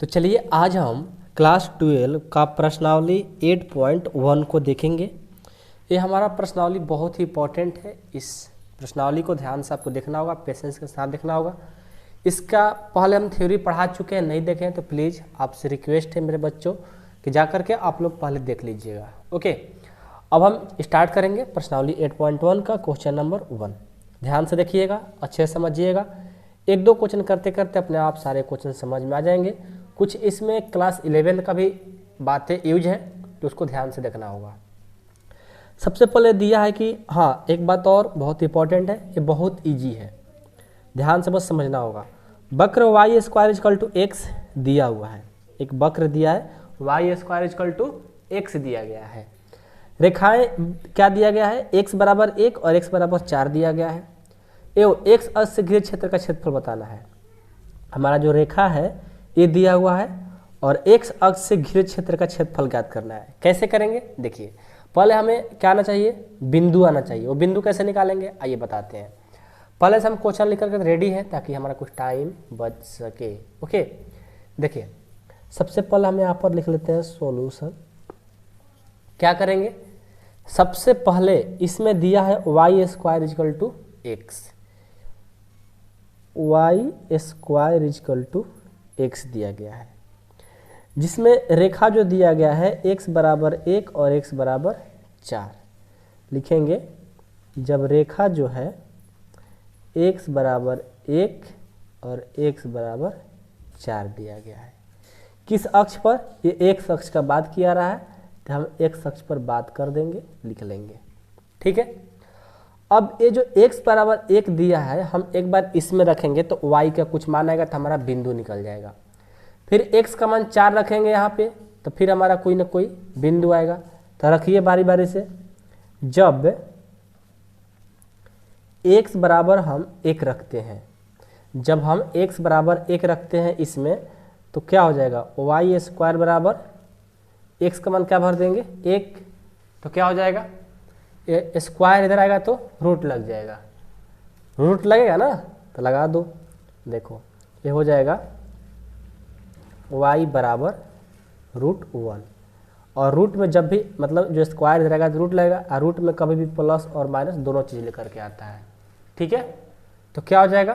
तो चलिए आज हम क्लास 12 का प्रश्नावली 8.1 को देखेंगे। ये हमारा प्रश्नावली बहुत ही इंपॉर्टेंट है। इस प्रश्नावली को ध्यान से आपको देखना होगा, पेशेंस के साथ देखना होगा। इसका पहले हम थ्योरी पढ़ा चुके हैं, नहीं देखें तो प्लीज़ आपसे रिक्वेस्ट है मेरे बच्चों कि जा करके आप लोग पहले देख लीजिएगा। ओके, अब हम स्टार्ट करेंगे प्रश्नावली 8.1 का क्वेश्चन नंबर 1। ध्यान से देखिएगा, अच्छे से समझिएगा। एक दो क्वेश्चन करते करते अपने आप सारे क्वेश्चन समझ में आ जाएंगे। कुछ इसमें क्लास 11 का भी बातें यूज है तो उसको ध्यान से देखना होगा। सबसे पहले दिया है कि हाँ, एक बात और बहुत इंपॉर्टेंट है, ये बहुत इजी है, ध्यान से बस समझना होगा। वक्र Y square is equal to X दिया हुआ है। एक वक्र दिया है, Y square is equal to X दिया गया है। रेखाएं क्या दिया गया है, एक्स बराबर 1 और एक्स बराबर 4 दिया गया है। एवं एक्स अक्ष से घिरे क्षेत्र का क्षेत्रफल बताना है। हमारा जो रेखा है ये दिया हुआ है और एक्स अक्ष से घिरे क्षेत्र का क्षेत्रफल ज्ञात करना है। कैसे करेंगे देखिए, पहले हमें क्या आना चाहिए, बिंदु आना चाहिए। वो बिंदु कैसे निकालेंगे आइए बताते हैं। पहले से हम क्वेश्चन लिख करके रेडी हैं ताकि हमारा कुछ टाइम बच सके। ओके, देखिए सबसे पहले हम यहाँ पर लिख लेते हैं सॉल्यूशन। क्या करेंगे, सबसे पहले इसमें दिया है Y square is equal to X, Y square is equal to X दिया गया है, जिसमें रेखा जो दिया गया है x बराबर 1 और x बराबर 4 लिखेंगे। जब रेखा जो है x बराबर 1 और x बराबर 4 दिया गया है, किस अक्ष पर, ये x अक्ष का बात किया रहा है तो हम x अक्ष पर बात कर देंगे, लिख लेंगे। ठीक है, अब ये जो x बराबर 1 दिया है हम एक बार इसमें रखेंगे तो y का कुछ मान आएगा तो हमारा बिंदु निकल जाएगा। फिर x का मान 4 रखेंगे यहाँ पे तो फिर हमारा कोई ना कोई बिंदु आएगा। तो रखिए बारी बारी से। जब x बराबर हम 1 रखते हैं, जब हम x बराबर 1 रखते हैं इसमें तो क्या हो जाएगा, वाई स्क्वायर बराबर x का मान क्या भर देंगे 1, तो क्या हो जाएगा, ये स्क्वायर इधर आएगा तो रूट लग जाएगा। रूट लगेगा ना तो लगा दो। देखो ये हो जाएगा y बराबर √1 और रूट में जब भी मतलब जो स्क्वायर इधर आएगा तो रूट लगेगा और रूट में कभी भी प्लस और माइनस दोनों चीज़ लेकर के आता है। ठीक है, तो क्या हो जाएगा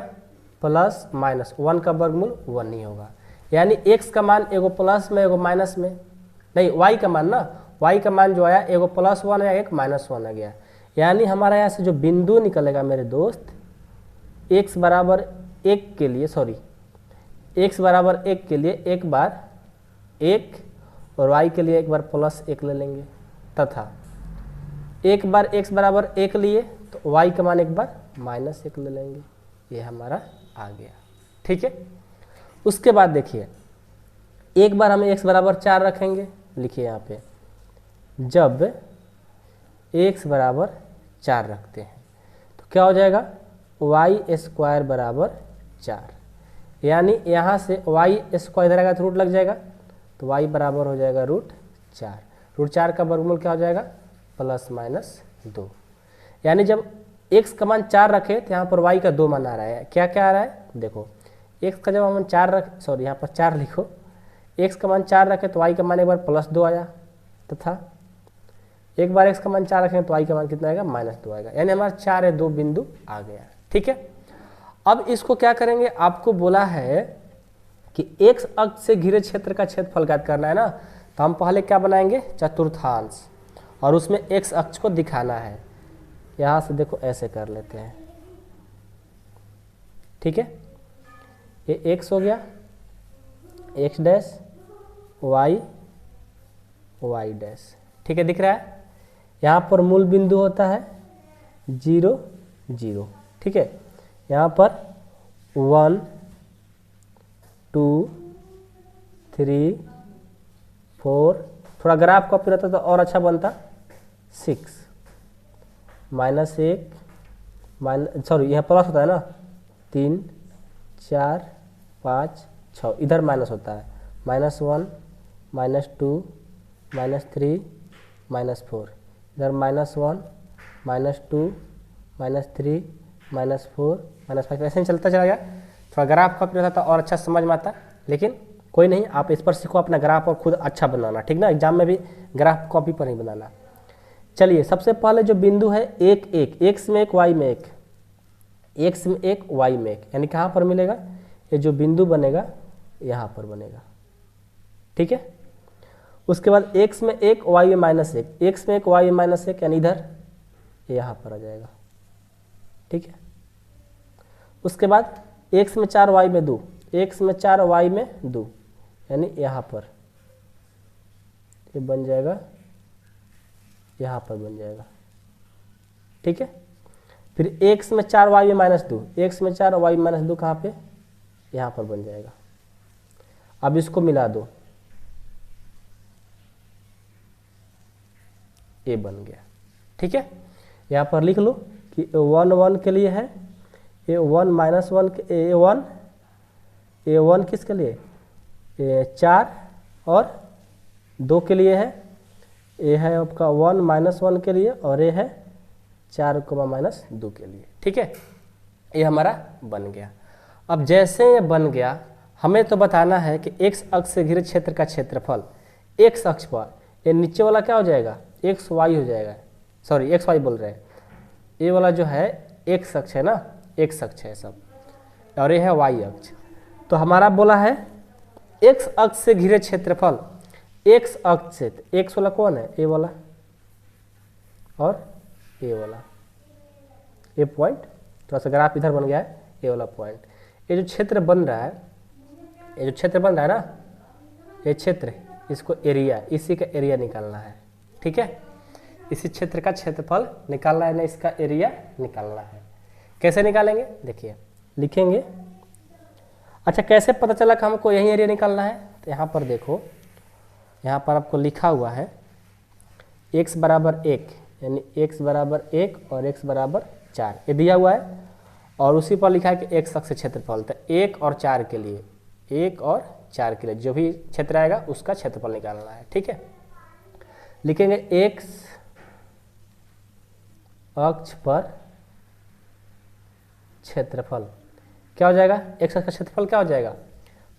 प्लस माइनस 1 का वर्गमूल 1 नहीं होगा, यानी x का मान एगो प्लस में एगो माइनस में, नहीं y का मान ना, y का मान जो आया एगो +1 है एक -1 आ गया। यानी हमारा यहाँ से जो बिंदु निकलेगा मेरे दोस्त, x बराबर 1 के लिए, सॉरी x बराबर 1 के लिए एक बार 1 और y के लिए एक बार +1 ले लेंगे, तथा एक बार x बराबर 1 लिए तो y का मान एक बार -1 ले लेंगे। ये हमारा आ गया। ठीक है, उसके बाद देखिए एक बार हमें x बराबर 4 रखेंगे, लिखिए यहाँ पे, जब x बराबर 4 रखते हैं तो क्या हो जाएगा, वाई स्क्वायर बराबर 4, यानी यहाँ से वाई स्क्वायर इधर आएगा तो रूट लग जाएगा तो y बराबर हो जाएगा √4। √4 का वर्गमूल क्या हो जाएगा ±2। यानी जब x का मान 4 रखे तो यहाँ पर y का 2 मान आ रहा है। क्या क्या आ रहा है देखो, x का जब हम 4 रख, सॉरी यहाँ पर 4 लिखो, x का मान 4 रखे तो y का मान एक बार +2 आया, तथा एक बार x का मान 4 रखें तो y का मान कितना आएगा -2 आएगा, यानी हमारा 4 है 2 बिंदु आ गया। ठीक है, अब इसको क्या करेंगे, आपको बोला है कि x अक्ष से घिरे क्षेत्र का क्षेत्रफल ज्ञात करना है ना, तो हम पहले क्या बनाएंगे, चतुर्थांश, और उसमें x अक्ष को दिखाना है। यहाँ से देखो ऐसे कर लेते हैं। ठीक है, ये x हो गया, x dash y y dash. ठीक है, दिख रहा है। यहाँ पर मूल बिंदु होता है 0 0। ठीक है, यहाँ पर 1 2 3 4, थोड़ा ग्राफ कॉपी रहता तो और अच्छा बनता, 6 -1 सॉरी यहाँ प्लस होता है ना, 3 4 5 6, इधर माइनस होता है, -1 -2 -3 -4, इधर -1 -2 -3 -4 -5, ऐसे ही चलता चला गया। थोड़ा ग्राफ कॉपी रहता तो और अच्छा समझ में आता, लेकिन कोई नहीं, आप इस पर सीखो अपना ग्राफ और खुद अच्छा बनाना, ठीक ना। एग्जाम में भी ग्राफ कॉपी पर नहीं बनाना। चलिए सबसे पहले जो बिंदु है एक एक, एक्स में एक वाई में एक, एक्स में एक वाई में एक, यानी कहाँ पर मिलेगा, ये जो बिंदु बनेगा यहाँ पर बनेगा, ठीक है। उसके बाद एक्स में एक वाई में माइनस एक, एक्स में एक वाई में माइनस एक, यानी इधर यहाँ पर आ जाएगा, ठीक है। उसके बाद एक्स में 4 वाई में 2, एक्स में 4 वाई में 2, यानी यहाँ पर ये बन जाएगा, यहाँ पर बन जाएगा, ठीक है। फिर एक्स में 4 वाई में माइनस 2, एक्स में 4 वाई में माइनस 2 कहाँ पे, यहाँ पर बन जाएगा। अब इसको मिला दो, ये बन गया, ठीक है। यहाँ पर लिख लो कि 1 1 के लिए है, ए 1 माइनस 1 ए 1 किसके लिए, ए 4 और 2 के लिए है, ए है आपका 1 माइनस 1 के लिए, और ए है 4 माइनस 2 के लिए, ठीक है। ये हमारा बन गया। अब जैसे ये बन गया, हमें तो बताना है कि एक्स अक्ष से घिरे क्षेत्र का क्षेत्रफल, एक्स अक्ष पर, ये नीचे वाला क्या हो जाएगा, एक्स वाई हो जाएगा, सॉरी एक्स वाई बोल रहे हैं, ये वाला जो है एक्स अक्ष है ना, एक्स अक्ष है सब, और ये है वाई अक्ष। तो हमारा बोला है एक्स अक्ष से घिरे क्षेत्रफल, एक्स अक्ष से, एक्स वाला कौन है, ए वाला और ए वाला, ये पॉइंट, थोड़ा सा ग्राफ इधर बन गया है, ये वाला पॉइंट। ये जो क्षेत्र बन रहा है, ये जो क्षेत्र बन रहा है ना, ये क्षेत्र, इसको एरिया, इसी का एरिया निकालना है, ठीक है। इसी क्षेत्र का क्षेत्रफल निकालना है ना, इसका एरिया निकालना है। कैसे निकालेंगे, देखिए लिखेंगे। अच्छा कैसे पता चला कि हमको यही एरिया निकालना है, तो यहाँ पर देखो, यहाँ पर आपको लिखा हुआ है x बराबर 1, यानी x बराबर 1 और x बराबर 4, ये दिया हुआ है। और उसी पर लिखा है कि x अक्ष क्षेत्रफल, तो 1 और 4 के लिए, 1 और 4 के लिए जो भी क्षेत्र आएगा उसका क्षेत्रफल निकालना है, ठीक है। लिखेंगे x अक्ष पर क्षेत्रफल क्या हो जाएगा, x अक्ष का क्षेत्रफल क्या हो जाएगा,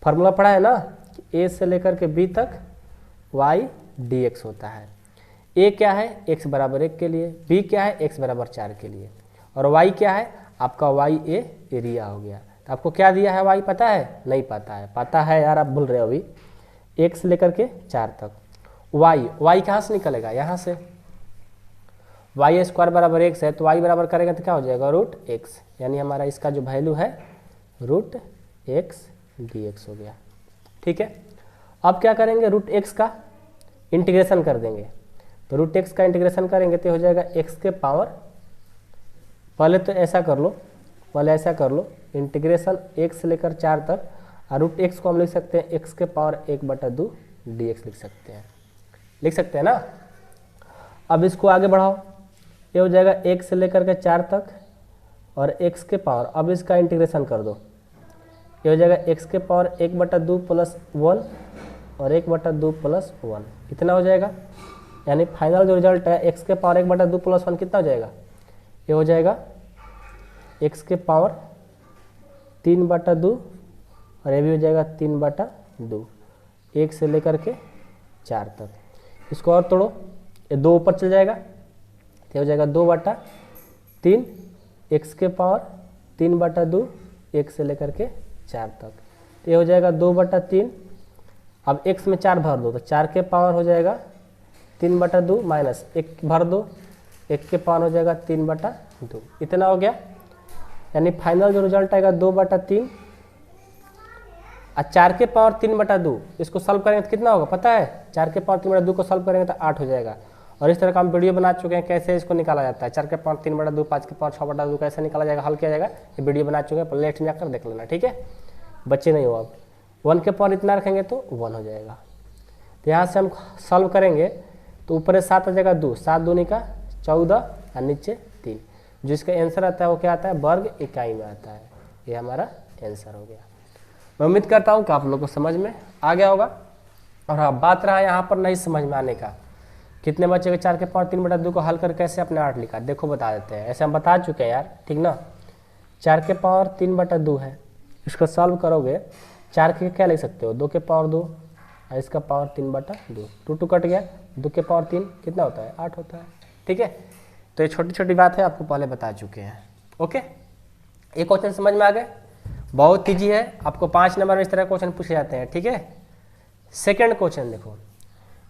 फार्मूला पढ़ा है ना कि a से लेकर के b तक y dx होता है। a क्या है, x बराबर 1 के लिए, b क्या है, x बराबर 4 के लिए, और y क्या है आपका, y a एरिया हो गया। तो आपको क्या दिया है, y पता है, नहीं पता है, पता है यार, आप भूल रहे हो अभी, 1 से लेकर के 4 तक। y कहाँ से निकलेगा, यहाँ से, y स्क्वायर बराबर x है, तो y बराबर करेगा तो क्या हो जाएगा, रूट x, यानी हमारा इसका जो वैल्यू है रूट x dx हो गया, ठीक है। अब क्या करेंगे, रूट x का इंटीग्रेशन कर देंगे। तो रूट x का इंटीग्रेशन करेंगे तो हो जाएगा x के पावर, पहले तो ऐसा कर लो, पहले ऐसा कर लो, इंटीग्रेशन 1 से लेकर 4 तक, और रूट x को हम लिख सकते हैं x के पावर 1/2 dx लिख सकते हैं ना। अब इसको आगे बढ़ाओ, ये हो जाएगा 1 से लेकर के 4 तक और x के पावर, अब इसका इंटीग्रेशन कर दो, ये हो जाएगा x के पावर 1/2 + 1 और 1/2 + 1, इतना हो जाएगा। यानी फाइनल जो रिजल्ट है x के पावर 1/2 + 1 कितना हो जाएगा, ये हो जाएगा x के पावर 3/2 और ये भी हो जाएगा 3/2, 1 से लेकर के 4 तक। इसको और तोड़ो, ये 2 ऊपर चल जाएगा, ये हो जाएगा 2/3, x के पावर 3/2, 1 से लेकर के 4 तक, तो ये हो जाएगा 2/3। अब x में 4 भर दो, तो 4 के पावर हो जाएगा 3/2 माइनस 1 भर दो, 1 के पावर हो जाएगा 3/2, इतना हो गया। यानी फाइनल जो रिजल्ट आएगा 2/3 और 4 के पावर 3/2, इसको सॉल्व करेंगे तो कितना होगा पता है, 4 के पावर 3/2 को सॉल्व करेंगे तो 8 हो जाएगा। और इस तरह का हम वीडियो बना चुके हैं कैसे इसको निकाला जाता है, 4 के पावर 3/2, 5 के पावर 6/2 कैसे निकाला जाएगा, हल किया जाएगा, ये वीडियो बना चुके हैं, प्लेलिस्ट में जाकर देख लेना, ठीक है। बच्चे नहीं हो, अब 1 के पावर इतना रखेंगे तो 1 हो जाएगा। तो यहाँ से हम सॉल्व करेंगे तो ऊपर 7 आ जाएगा 2, 7 दूनी का 14 और नीचे 3, जो इसका आंसर आता है वो क्या आता है, वर्ग इकाई में आता है। ये हमारा आंसर हो गया। मैं उम्मीद करता हूँ कि आप लोग को समझ में आ गया होगा। और हाँ, बात रहा यहाँ पर नहीं समझ में आने का, कितने बच्चे के 4 के पावर 3/2 को हल कर कैसे अपने 8 लिखा, देखो बता देते हैं। ऐसे हम बता चुके हैं यार, ठीक ना। 4 के पावर 3/2 है, इसको सॉल्व करोगे 4 के क्या लिख सकते हो, 2 के पावर 2 और इसका पावर 3/2, 2 कट गया, 2 के पावर 3 कितना होता है, 8 होता है। ठीक है, तो ये छोटी छोटी बात है, आपको पहले बता चुके हैं। ओके, एक क्वेश्चन समझ में आ गए, बहुत ईजी है, आपको 5 नंबर में इस तरह क्वेश्चन पूछे जाते हैं। ठीक है, सेकेंड क्वेश्चन देखो,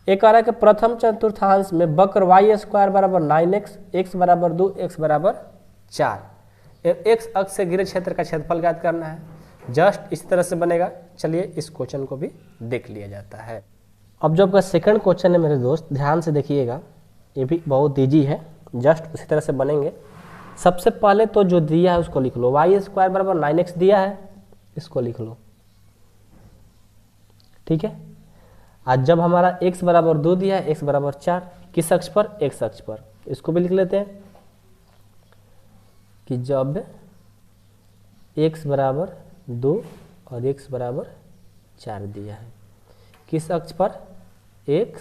एक कह रहा है कि प्रथम चतुर्थांश में वक्र y² बराबर 9x, x बराबर 2, x बराबर 4, x अक्ष से घिरे क्षेत्र का क्षेत्रफल ज्ञात करना है। जस्ट इस तरह से बनेगा। चलिए इस क्वेश्चन को भी देख लिया जाता है। अब जो आपका सेकंड क्वेश्चन है मेरे दोस्त, ध्यान से देखिएगा, ये भी बहुत ईजी है, जस्ट उसी तरह से बनेंगे। सबसे पहले तो जो दिया है उसको लिख लो, y² बराबर 9x दिया है, इसको लिख लो। ठीक है, आज जब हमारा x बराबर 2 दिया है, x बराबर 4, किस अक्ष पर, x अक्ष पर, इसको भी लिख लेते हैं कि जब x बराबर 2 और x बराबर 4 दिया है, किस अक्ष पर, x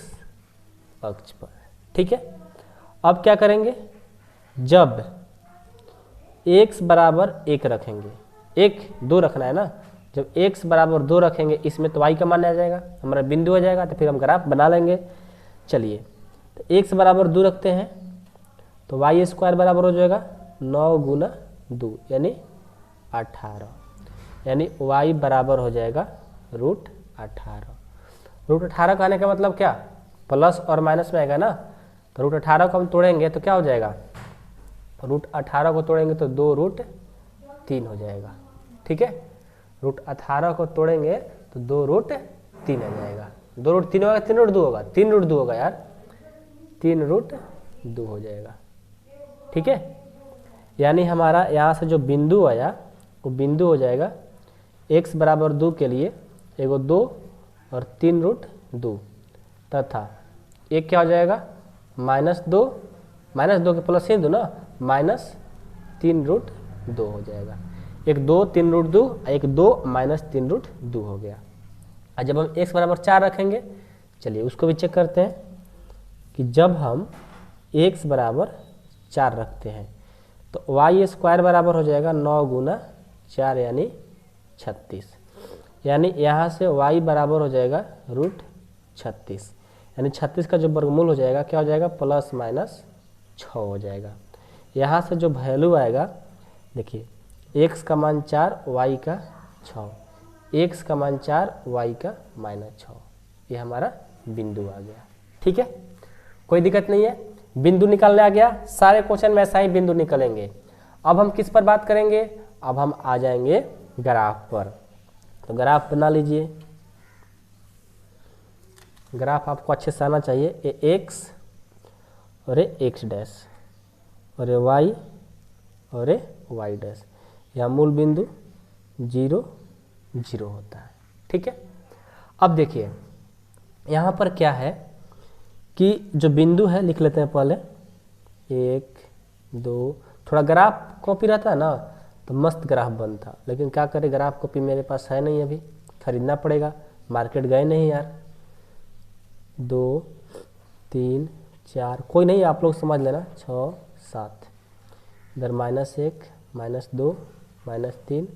अक्ष पर। ठीक है, अब क्या करेंगे, जब x बराबर 1 रखेंगे, 1 2 रखना है ना, जब x बराबर 2 रखेंगे, इसमें तो y का मान आ जाएगा, हमारा बिंदु हो जाएगा, तो फिर हम ग्राफ बना लेंगे। चलिए, तो x बराबर 2 रखते हैं, तो y² बराबर हो जाएगा 9 गुना 2 यानी 18, यानी y बराबर हो जाएगा √18। √18 कहने का मतलब क्या, प्लस और माइनस में आएगा ना, तो √18 को हम तोड़ेंगे तो क्या हो जाएगा, √18 को तोड़ेंगे तो 2√3 हो जाएगा। ठीक है, √18 को तोड़ेंगे तो 2√3 आ जाएगा, 2√3 होगा, 3√2 होगा, 3√2 होगा यार, 3√2 हो जाएगा। ठीक है, यानी हमारा यहाँ से जो बिंदु आया वो बिंदु हो जाएगा x बराबर 2 के लिए एगो 2 और 3√2 तथा एक क्या हो जाएगा, -2 के प्लस ही दो ना, -3√2 हो जाएगा। एक 2 3√2, एक 2 -3√2 हो गया। और जब हम x बराबर 4 रखेंगे, चलिए उसको भी चेक करते हैं कि जब हम x बराबर 4 रखते हैं तो y² बराबर हो जाएगा 9 गुना 4 यानी 36, यानी यहाँ से y बराबर हो जाएगा √36, यानी 36 का जो वर्गमूल हो जाएगा क्या हो जाएगा, ±6 हो जाएगा। यहाँ से जो वैल्यू आएगा, देखिए x का मान 4, y का 6, x का मान 4, y का -6, ये हमारा बिंदु आ गया। ठीक है, कोई दिक्कत नहीं है, बिंदु निकालने आ गया। सारे क्वेश्चन में ऐसा ही बिंदु निकलेंगे। अब हम किस पर बात करेंगे, अब हम आ जाएंगे ग्राफ पर। तो ग्राफ बना लीजिए, ग्राफ आपको अच्छे से आना चाहिए, ये x और ये x डैश और ये y और ये y डैश, यहाँ मूल बिंदु 0 0 होता है। ठीक है, अब देखिए यहाँ पर क्या है कि जो बिंदु है लिख लेते हैं पहले, 1 2, थोड़ा ग्राफ कॉपी रहता है ना तो मस्त ग्राफ बनता, लेकिन क्या करें, ग्राफ कॉपी मेरे पास है नहीं, अभी खरीदना पड़ेगा, मार्केट गए नहीं यार। 2 3 4, कोई नहीं, आप लोग समझ लेना, 6 7, इधर -1 -2 -3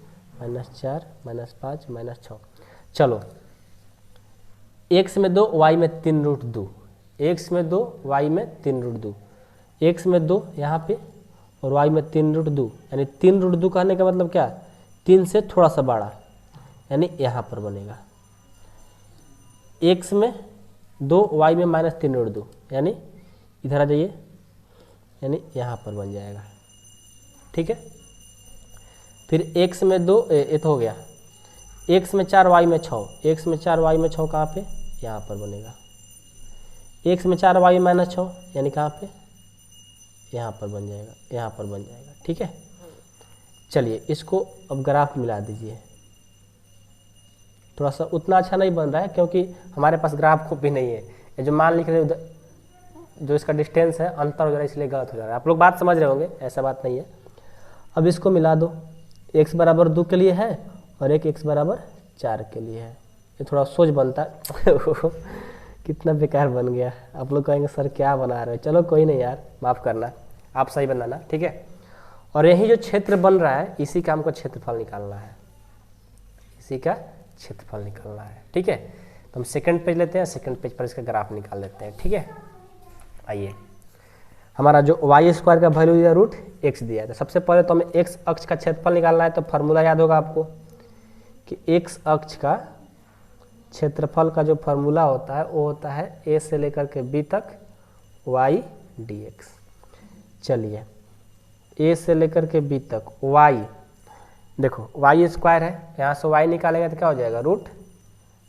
-4 -5 -6। चलो, x में 2 y में 3√2, x में 2 y में 3√2, x में 2 यहाँ पे और y में 3√2, यानी 3√2 कहने का मतलब क्या, 3 से थोड़ा सा बड़ा, यानी यहाँ पर बनेगा। x में 2 y में -3√2, यानी इधर आ जाइए, यानी यहाँ पर बन जाएगा। ठीक है, फिर x में 2, ये तो हो गया, x में 4 y में 6, x में 4 y में 6 कहाँ पे, यहाँ पर बनेगा। x में 4 y में -6 यानी कहाँ पे, यहाँ पर बन जाएगा, यहाँ पर बन जाएगा। ठीक है, चलिए इसको अब ग्राफ मिला दीजिए। थोड़ा सा उतना अच्छा नहीं बन रहा है क्योंकि हमारे पास ग्राफ कॉपी नहीं है, ये जो मान लिख रहे हो जो इसका डिस्टेंस है, अंतर हो जा रहा है, इसलिए गलत हो जा रहा है। आप लोग बात समझ रहे होंगे, ऐसा बात नहीं है। अब इसको मिला दो, x बराबर 2 के लिए है और एक x बराबर 4 के लिए है, ये थोड़ा सोच बनता है कितना बेकार बन गया। आप लोग कहेंगे सर क्या बना रहे हो, चलो कोई नहीं यार, माफ़ करना, आप सही बनाना। ठीक है, और यही जो क्षेत्र बन रहा है, इसी का हमको क्षेत्रफल निकालना है, इसी का क्षेत्रफल निकालना है। ठीक है, तो हम सेकंड पेज लेते हैं, सेकंड पेज पर इसका ग्राफ निकाल लेते हैं। ठीक है, आइए, हमारा जो वाई स्क्वायर का वैल्यू दिया रूट एक्स दिया है, तो सबसे पहले तो हमें एक्स अक्ष का क्षेत्रफल निकालना है। तो फार्मूला याद होगा आपको कि एक्स अक्ष का क्षेत्रफल का जो फार्मूला होता है वो होता है ए से लेकर के बी तक वाई डी एक्स। चलिए, ए से लेकर के बी तक वाई, देखो वाई स्क्वायर है, यहाँ से वाई निकालेंगे तो क्या हो जाएगा, रूट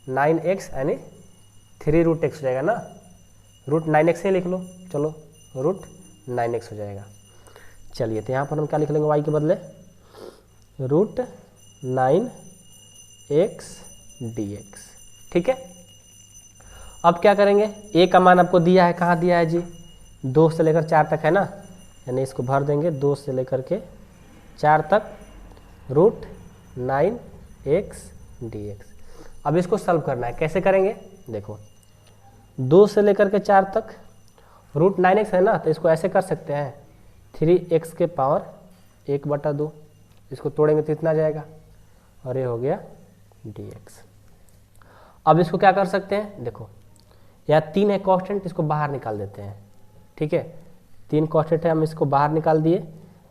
9x यानी 3 रूट एक्स हो जाएगा ना, रूट 9x ही लिख लो, चलो रूट 9x हो जाएगा। चलिए, तो यहाँ पर हम क्या लिख लेंगे, वाई के बदले रूट 9x dx। ठीक है, अब क्या करेंगे, ए का मान आपको दिया है, कहाँ दिया है जी, 2 से लेकर 4 तक है ना, यानी इसको भर देंगे 2 से लेकर के 4 तक रूट 9x dx। अब इसको सॉल्व करना है, कैसे करेंगे, देखो 2 से लेकर के 4 तक रूट 9x है ना, तो इसको ऐसे कर सकते हैं 3x के पावर 1/2, इसको तोड़ेंगे तो इतना जाएगा और ये हो गया dx। अब इसको क्या कर सकते हैं, देखो यहाँ 3 है कांस्टेंट, इसको बाहर निकाल देते हैं। ठीक है, 3 कांस्टेंट है, हम इसको बाहर निकाल दिए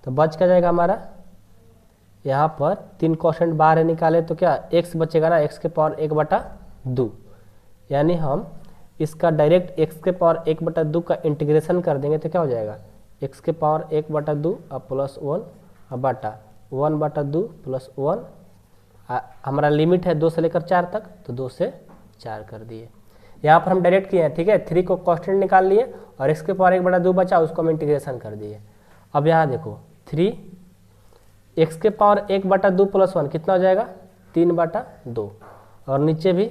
तो बच क्या जाएगा हमारा, यहाँ पर 3 कांस्टेंट बाहर है निकाले तो क्या x बचेगा ना, x के पावर 1/2, यानी हम इसका डायरेक्ट x के पावर 1/2 का इंटीग्रेशन कर देंगे तो क्या हो जाएगा, x के पावर 1/2 और प्लस 1 बटा 1/2 प्लस 1, हमारा लिमिट है 2 से लेकर 4 तक, तो 2 से 4 कर दिए। यहाँ पर हम डायरेक्ट किए हैं। ठीक है, 3 को कांस्टेंट निकाल लिए और x के पावर 1/2 बचा, उसको हम इंटीग्रेशन कर दिए। अब यहाँ देखो 3 x के पावर 1/2 प्लस 1 कितना हो जाएगा, 3/2, और नीचे भी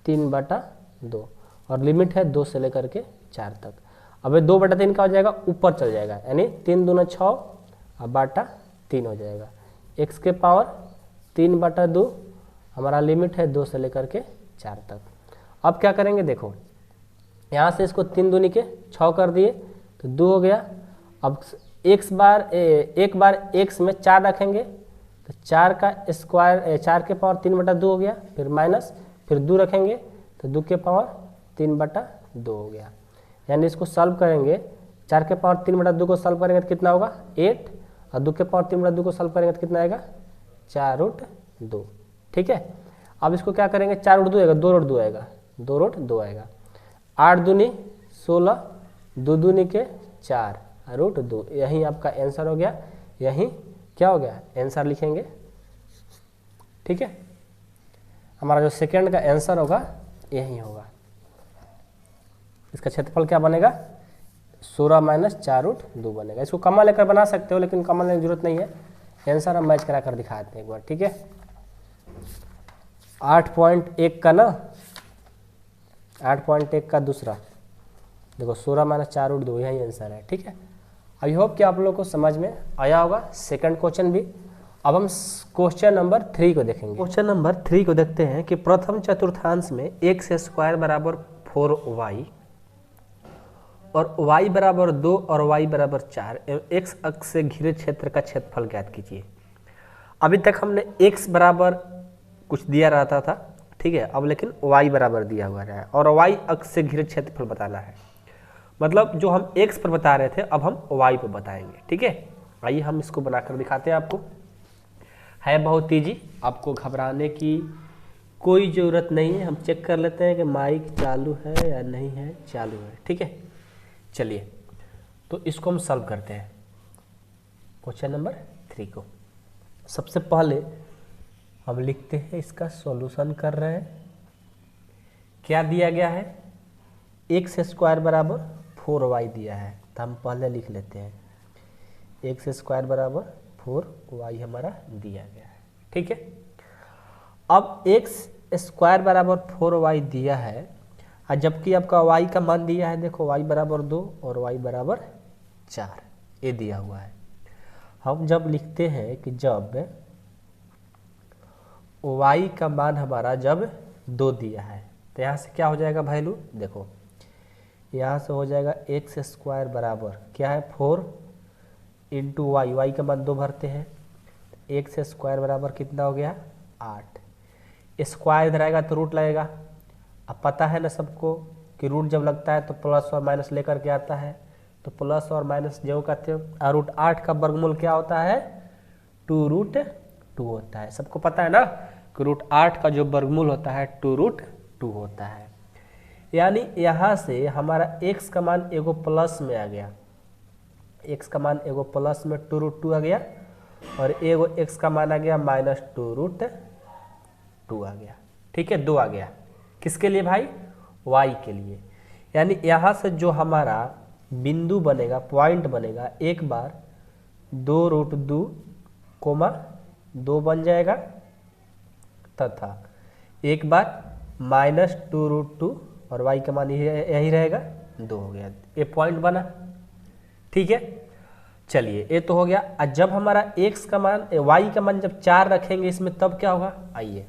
3/2, और लिमिट है 2 से लेकर के 4 तक। अब ये 2/3 का हो जाएगा, ऊपर चल जाएगा, यानी 3 दूना 6 और बाटा 3 हो जाएगा। x के पावर 3/2, हमारा लिमिट है 2 से लेकर के 4 तक। अब क्या करेंगे, देखो यहाँ से इसको 3 दूनी के 6 कर दिए तो 2 हो गया। अब एक बार x में 4 रखेंगे तो 4 का स्क्वायर 4 के पावर 3/2 हो गया, फिर माइनस, फिर 2 रखेंगे तो 2 के पावर 3/2 हो गया। यानी इसको सॉल्व करेंगे, 4 के पावर 3/2 को सॉल्व करेंगे तो कितना होगा 8, और 2 के पावर 3/2 को सॉल्व करेंगे तो कितना आएगा 4√2। ठीक है, अब इसको क्या करेंगे, 4√2 आएगा, 2√2 आएगा, 2√2 आएगा, 8 दूनी 16, 2 दूनी के 4 √2, यही आपका आंसर हो गया। यही क्या हो गया, आंसर लिखेंगे। ठीक है, हमारा जो सेकंड का आंसर होगा यही होगा। इसका क्षेत्रफल क्या बनेगा, 16 - 4√2 बनेगा। इसको कमा लेकर बना सकते हो, लेकिन कमा लेने की जरूरत नहीं है, आंसर हम मैच करा कर दिखाते हैं एक बार। ठीक है, 8.1 का ना, 8.1 का दूसरा देखो 16 - 4√2 यही आंसर है। ठीक है, आई होप कि आप लोगों को समझ में आया होगा सेकंड क्वेश्चन भी। अब हम क्वेश्चन नंबर 3 को देखेंगे। क्वेश्चन नंबर 3 को देखते हैं कि प्रथम चतुर्थांश में x² बराबर 4y और y बराबर 2 और y बराबर 4 एवं x अक्ष से घिरे क्षेत्र का क्षेत्रफल ज्ञात कीजिए। अभी तक हमने x बराबर कुछ दिया रहता था, ठीक है, अब लेकिन y बराबर दिया हुआ है और y अक्ष से घिरे क्षेत्रफल बताना है। मतलब जो हम x पर बता रहे थे अब हम y पर बताएंगे। ठीक है, आइए हम इसको बनाकर दिखाते हैं आपको। है बहुत ईजी, आपको घबराने की कोई ज़रूरत नहीं है। हम चेक कर लेते हैं कि माइक चालू है या नहीं है, चालू है। ठीक है, चलिए तो इसको हम सॉल्व करते हैं क्वेश्चन नंबर 3 को। सबसे पहले हम लिखते हैं, इसका सॉल्यूशन कर रहे हैं। क्या दिया गया है, x² बराबर 4y दिया है, तो हम पहले लिख लेते हैं x² बराबर 4y हमारा दिया गया है। ठीक है, अब x² बराबर 4y दिया है और जबकि आपका y का मान दिया है, देखो y बराबर 2 और y बराबर 4 ये दिया हुआ है। हम जब लिखते हैं कि जब y का मान हमारा जब 2 दिया है तो यहाँ से क्या हो जाएगा वैल्यू, देखो यहाँ से हो जाएगा x² बराबर क्या है 4 इंटू y का मान 2 भरते हैं, x² बराबर कितना हो गया 8, स्क्वायर इधर आएगा तो रूट लगेगा। अब पता है ना सबको कि रूट जब लगता है तो प्लस और माइनस लेकर के आता है, तो प्लस और माइनस जो कहते हो। और रूट 8 का वर्गमूल क्या होता है? 2√2 होता है। सबको पता है ना कि रूट 8 का जो वर्गमूल होता है 2√2 होता है। यानी यहाँ से हमारा x का मान एगो प्लस में आ गया, x का मान एगो प्लस में 2√2 आ गया, और एगो x का मान आ गया -2√2 आ गया। ठीक है, 2 आ गया। किसके लिए भाई? y के लिए। यानी यहाँ से जो हमारा बिंदु बनेगा, पॉइंट बनेगा, एक बार 2√2, बन जाएगा, तथा एक बार -2√2 और y का मान यही रहेगा, 2 हो गया। ये पॉइंट बना। ठीक है, चलिए ये तो हो गया। और जब हमारा x का मान y का मान जब 4 रखेंगे इसमें, तब क्या होगा? आइए,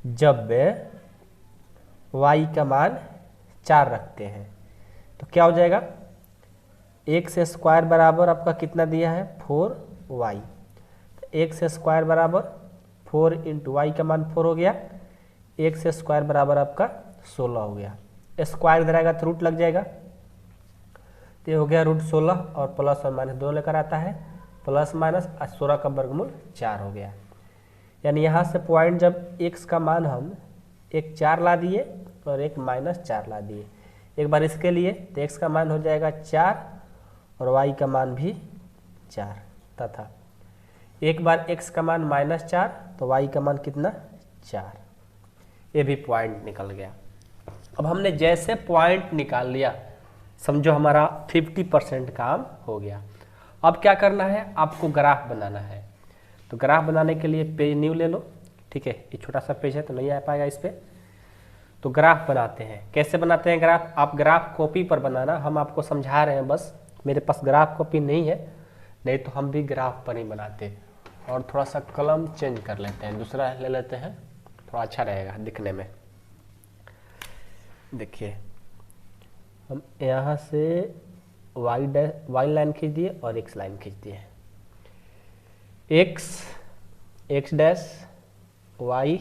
जब y का मान 4 रखते हैं तो क्या हो जाएगा? x स्क्वायर बराबर आपका कितना दिया है? 4y। तो x स्क्वायर बराबर 4 इंटू वाई का मान 4 हो गया, x स्क्वायर बराबर आपका 16 हो गया। स्क्वायर इधर आएगा तो रूट लग जाएगा, तो ये हो गया √16, और प्लस और माइनस दोनों लेकर आता है, प्लस माइनस 16 का वर्गमूल 4 हो गया। यानी यहाँ से पॉइंट जब x का मान हम एक 4 ला दिए और एक -4 ला दिए, एक बार इसके लिए तो x का मान हो जाएगा 4 और y का मान भी 4, तथा एक बार x का मान -4 तो y का मान कितना? 4। ये भी पॉइंट निकल गया। अब हमने जैसे पॉइंट निकाल लिया, समझो हमारा 50% काम हो गया। अब क्या करना है? आपको ग्राफ बनाना है। तो ग्राफ बनाने के लिए पेज न्यू ले लो। ठीक है, ये छोटा सा पेज है तो नहीं आ पाएगा इस पर। तो ग्राफ बनाते हैं। कैसे बनाते हैं ग्राफ? आप ग्राफ कॉपी पर बनाना, हम आपको समझा रहे हैं बस। मेरे पास ग्राफ कॉपी नहीं है, नहीं तो हम भी ग्राफ पर ही बनाते। और थोड़ा सा कलम चेंज कर लेते हैं, दूसरा ले लेते हैं, थोड़ा अच्छा रहेगा दिखने में। देखिए, हम यहाँ से वाई लाइन खींच दिए और एक्स लाइन खींच दिए। एक्स डैश, वाई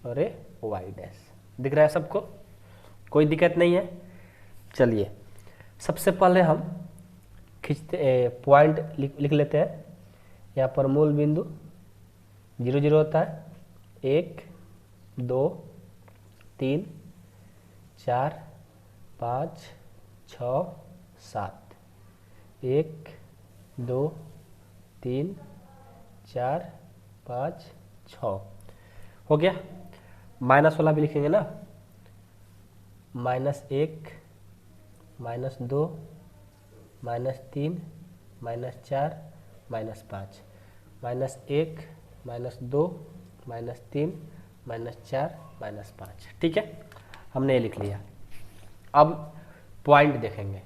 और वाई डैश दिख रहा है सबको? कोई दिक्कत नहीं है। चलिए, सबसे पहले हम खींचते पॉइंट लिख लेते हैं। यहाँ पर मूल बिंदु 0 0 होता है, 1 2 3 4 5 6 7, 1 2 3 4 5 6 हो गया। माइनस वाला भी लिखेंगे ना, -1 -2 -3 -4 -5, -1 -2 -3 -4 -5। ठीक है, हमने ये लिख लिया। अब पॉइंट देखेंगे।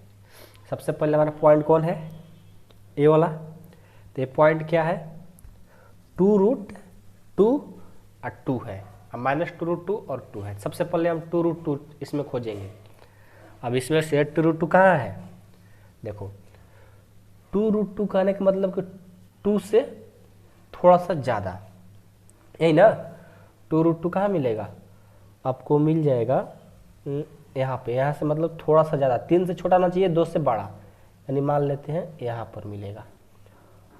सबसे पहले हमारा पॉइंट कौन है? ए वाला। तो ये पॉइंट क्या है? 2√2 और 2 है, अब -2√2 और 2 है। सबसे पहले हम 2√2 इसमें खोजेंगे। अब इसमें से 2√2 कहाँ है? देखो, 2√2 कहने का मतलब कि 2 से थोड़ा सा ज़्यादा, यही ना? 2√2 कहाँ मिलेगा? आपको मिल जाएगा यहाँ पे, यहाँ से मतलब थोड़ा सा ज़्यादा, 3 से छोटा ना चाहिए, 2 से बड़ा, यानी मान लेते हैं यहाँ पर मिलेगा।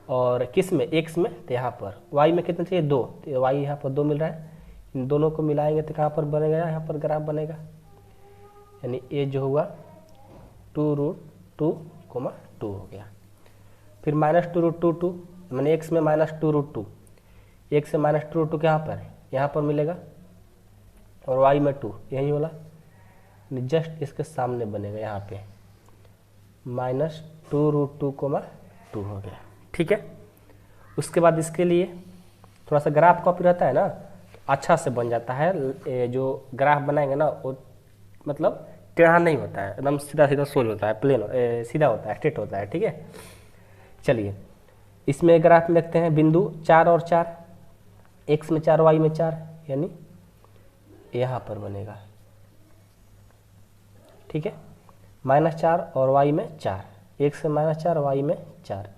और किस में? x में, तो यहाँ पर। y में कितना चाहिए? 2, तो y यहाँ पर 2 मिल रहा है। इन दोनों को मिलाएंगे तो कहाँ पर बनेगा? यहाँ पर ग्राफ बनेगा। यानी ये जो हुआ 2√2, 2 हो गया। फिर -2√2, मैंने x में -2√2, x से -2√2 कहाँ पर है? यहाँ पर मिलेगा। और y में 2, यही वाला, जस्ट इसके सामने बनेगा, यहाँ पे -2√2, 2 हो गया। ठीक है, उसके बाद इसके लिए थोड़ा सा ग्राफ कॉपी रहता है ना, तो अच्छा से बन जाता है। ये जो ग्राफ बनाएंगे ना, वो मतलब टेढ़ा नहीं होता है, एकदम सीधा सीधा सोल होता है, प्लेन सीधा होता है, स्ट्रेट होता है। ठीक है, चलिए इसमें ग्राफ में देखते हैं। बिंदु 4 और 4, x में 4 y में 4, यानी यहाँ पर बनेगा। ठीक है, -4 और y में 4, x से -4 y में 4,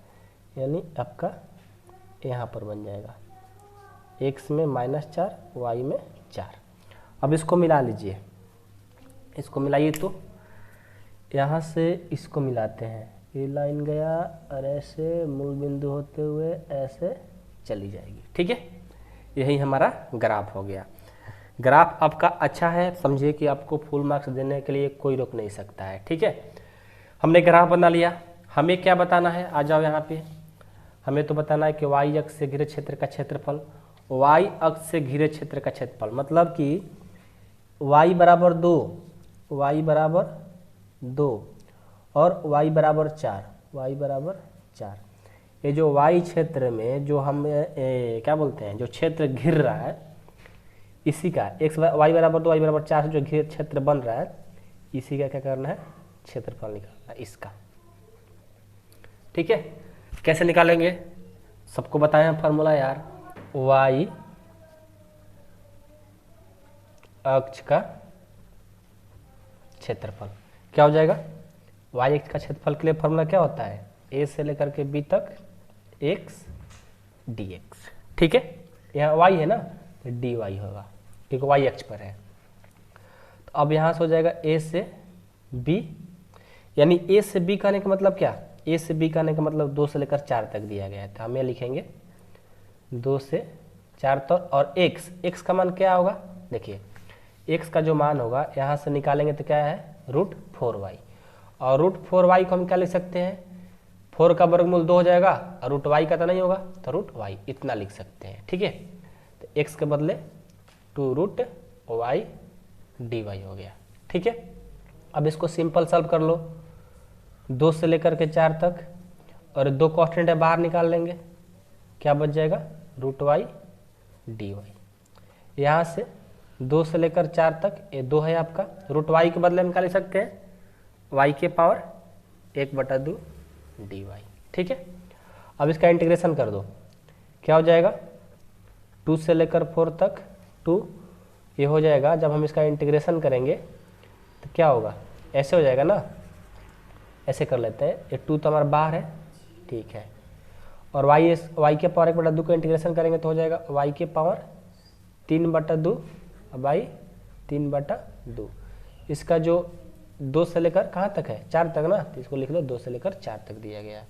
यानी आपका यहाँ पर बन जाएगा। x में -4, y में 4। अब इसको मिला लीजिए, इसको मिलाइए तो यहाँ से इसको मिलाते हैं, ये लाइन गया और ऐसे मूल बिंदु होते हुए ऐसे चली जाएगी। ठीक है, यही हमारा ग्राफ हो गया। ग्राफ आपका अच्छा है, समझिए कि आपको फुल मार्क्स देने के लिए कोई रोक नहीं सकता है। ठीक है, हमने ग्राफ बना लिया। हमें क्या बताना है, आ जाओ यहाँ पे। हमें तो बताना है कि y अक्ष से घिरे क्षेत्र का क्षेत्रफल, y अक्ष से घिरे क्षेत्र का क्षेत्रफल मतलब कि y बराबर 2, y बराबर 2 और y बराबर 4, y बराबर 4। ये जो y क्षेत्र में जो हम क्या बोलते हैं, जो क्षेत्र घिर रहा है, इसी का x y बराबर 2 y बराबर 4 से जो घिर क्षेत्र बन रहा है, इसी का क्या करना है, क्षेत्रफल निकालना है इसका। ठीक है, कैसे निकालेंगे, सबको बताए हैं फॉर्मूला यार। y अक्ष का क्षेत्रफल क्या हो जाएगा, y अक्ष का क्षेत्रफल के लिए फॉर्मूला क्या होता है, a से लेकर के b तक x dx। ठीक है, यहाँ y है ना तो dy होगा क्योंकि y अक्ष पर है। तो अब यहाँ से हो जाएगा a से b, यानी a से b कहने का मतलब क्या, a से b कहने का मतलब 2 से लेकर 4 तक दिया गया है। तो हम ये लिखेंगे 2 से 4 तक, और x का मान क्या होगा, देखिए x का जो मान होगा यहाँ से निकालेंगे तो क्या है, √4y। और √4y को हम क्या लिख सकते हैं, 4 का वर्गमूल 2 हो जाएगा और √y का तो नहीं होगा तो √y इतना लिख सकते हैं। ठीक है, तो x के बदले 2√y dy हो गया। ठीक है, अब इसको सिंपल सॉल्व कर लो, 2 से लेकर के 4 तक, और 2 कांस्टेंट है बाहर निकाल लेंगे, क्या बच जाएगा, √y dy। यहाँ से 2 से लेकर 4 तक, ये 2 है आपका, √y के बदले में क्या लिख सकते हैं, y के पावर 1/2 dy। ठीक है, अब इसका इंटीग्रेशन कर दो, क्या हो जाएगा, 2 से लेकर 4 तक 2, ये हो जाएगा। जब हम इसका इंटीग्रेशन करेंगे तो क्या होगा, ऐसे हो जाएगा ना, ऐसे कर लेते हैं, ये 2 तो हमारा बाहर है। ठीक है, और y के पावर 1/2 का इंटीग्रेशन करेंगे तो हो जाएगा y के पावर 3/2 बाई 3/2। इसका जो 2 से लेकर कहाँ तक है, 4 तक ना, तो इसको लिख लो 2 से लेकर 4 तक दिया गया है।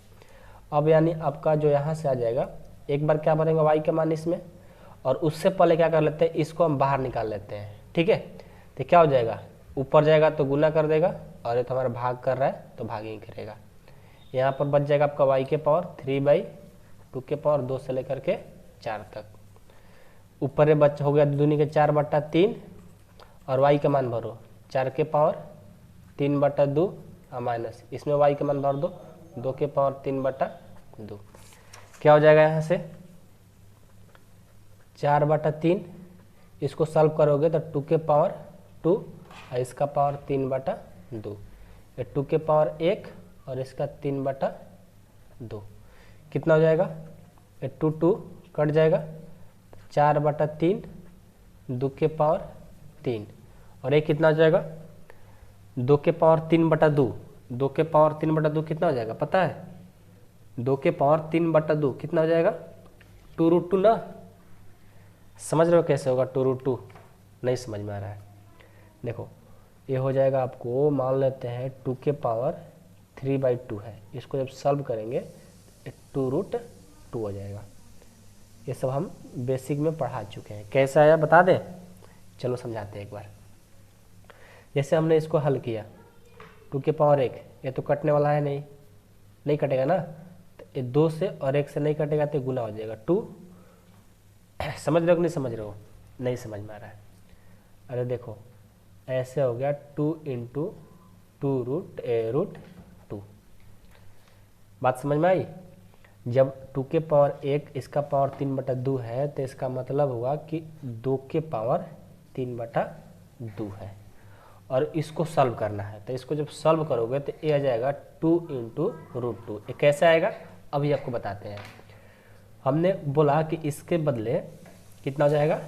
अब यानी आपका जो यहाँ से आ जाएगा, एक बार क्या भरेंगे y का मान इसमें, और उससे पहले क्या कर लेते हैं, इसको हम बाहर निकाल लेते हैं। ठीक है, तो क्या हो जाएगा, ऊपर जाएगा तो गुना कर देगा, और ये तो हमारा भाग कर रहा है तो भाग ही करेगा। यहाँ पर बच जाएगा आपका y के पावर 3/2 के पावर 2 से लेकर के 4 तक, ऊपर ये बच हो गया दूनी के 4/3, और y का मान भरो 4 के पावर 3/2 माइनस इसमें y का मान भर दो 2 के पावर 3/2, क्या हो जाएगा, यहाँ से 4/3, इसको सॉल्व करोगे तो 2 के पावर 2 और इसका पावर 3/2, ये 2 के पावर 1 और इसका 3/2, कितना हो जाएगा, ये 2 कट जाएगा, 4/3 2 के पावर 3, और ये कितना हो जाएगा, 2 के पावर 3/2, 2 के पावर 3/2 कितना हो जाएगा पता है, 2 के पावर 3/2 कितना हो जाएगा, 2√2 ना, समझ रहे हो कैसे होगा 2√2, नहीं समझ में आ रहा है, देखो ये हो जाएगा आपको, मान लेते हैं 2 के पावर 3/2 है, इसको जब सॉल्व करेंगे 2√2 हो जाएगा। ये सब हम बेसिक में पढ़ा चुके हैं, कैसा आया बता दें, चलो समझाते हैं एक बार। जैसे हमने इसको हल किया 2 के पावर 1, ये तो कटने वाला है नहीं कटेगा ना, तो ये 2 से और 1 से नहीं कटेगा तो गुना हो जाएगा 2, समझ रहे हो कि नहीं समझ रहे हो, नहीं समझ में आ रहा है, अरे देखो ऐसे हो गया 2 × 2√2, बात समझ में आई। जब 2 के पावर 1 इसका पावर 3/2 है तो इसका मतलब हुआ कि 2 के पावर 3/2 है, और इसको सॉल्व करना है, तो इसको जब सॉल्व करोगे तो ये आ जाएगा 2 × √2। ये कैसे आएगा अभी आपको बताते हैं। हमने बोला कि इसके बदले कितना हो जाएगा,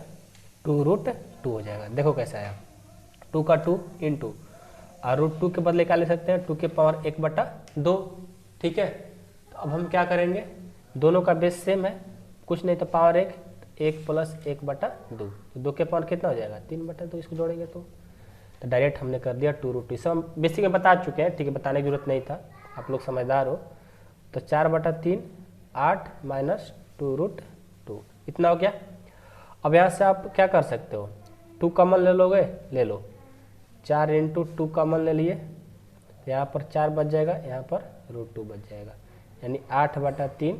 2√2 हो जाएगा, देखो कैसे आया, 2 का 2 × और √2 के बदले क्या ले सकते हैं, 2 के पावर 1/2। ठीक है, तो अब हम क्या करेंगे, दोनों का बेस सेम है, कुछ नहीं तो पावर 1, 1 प्लस 1/2, 2 के पावर कितना हो जाएगा 3/2, इसको जोड़ेंगे तो डायरेक्ट हमने कर दिया 2√2। सब हम बेसिक में बता चुके हैं, ठीक है, बताने की जरूरत नहीं था, आप लोग समझदार हो। तो 4/3 8 माइनस 2√2 इतना हो गया। अब यहाँ से आप क्या कर सकते हो, 2 कॉमन ले लोगे, ले लो, 4 × 2 कॉमन ले लिए, यहाँ पर 4 बच जाएगा, यहाँ पर √2 बच जाएगा, यानी 8/3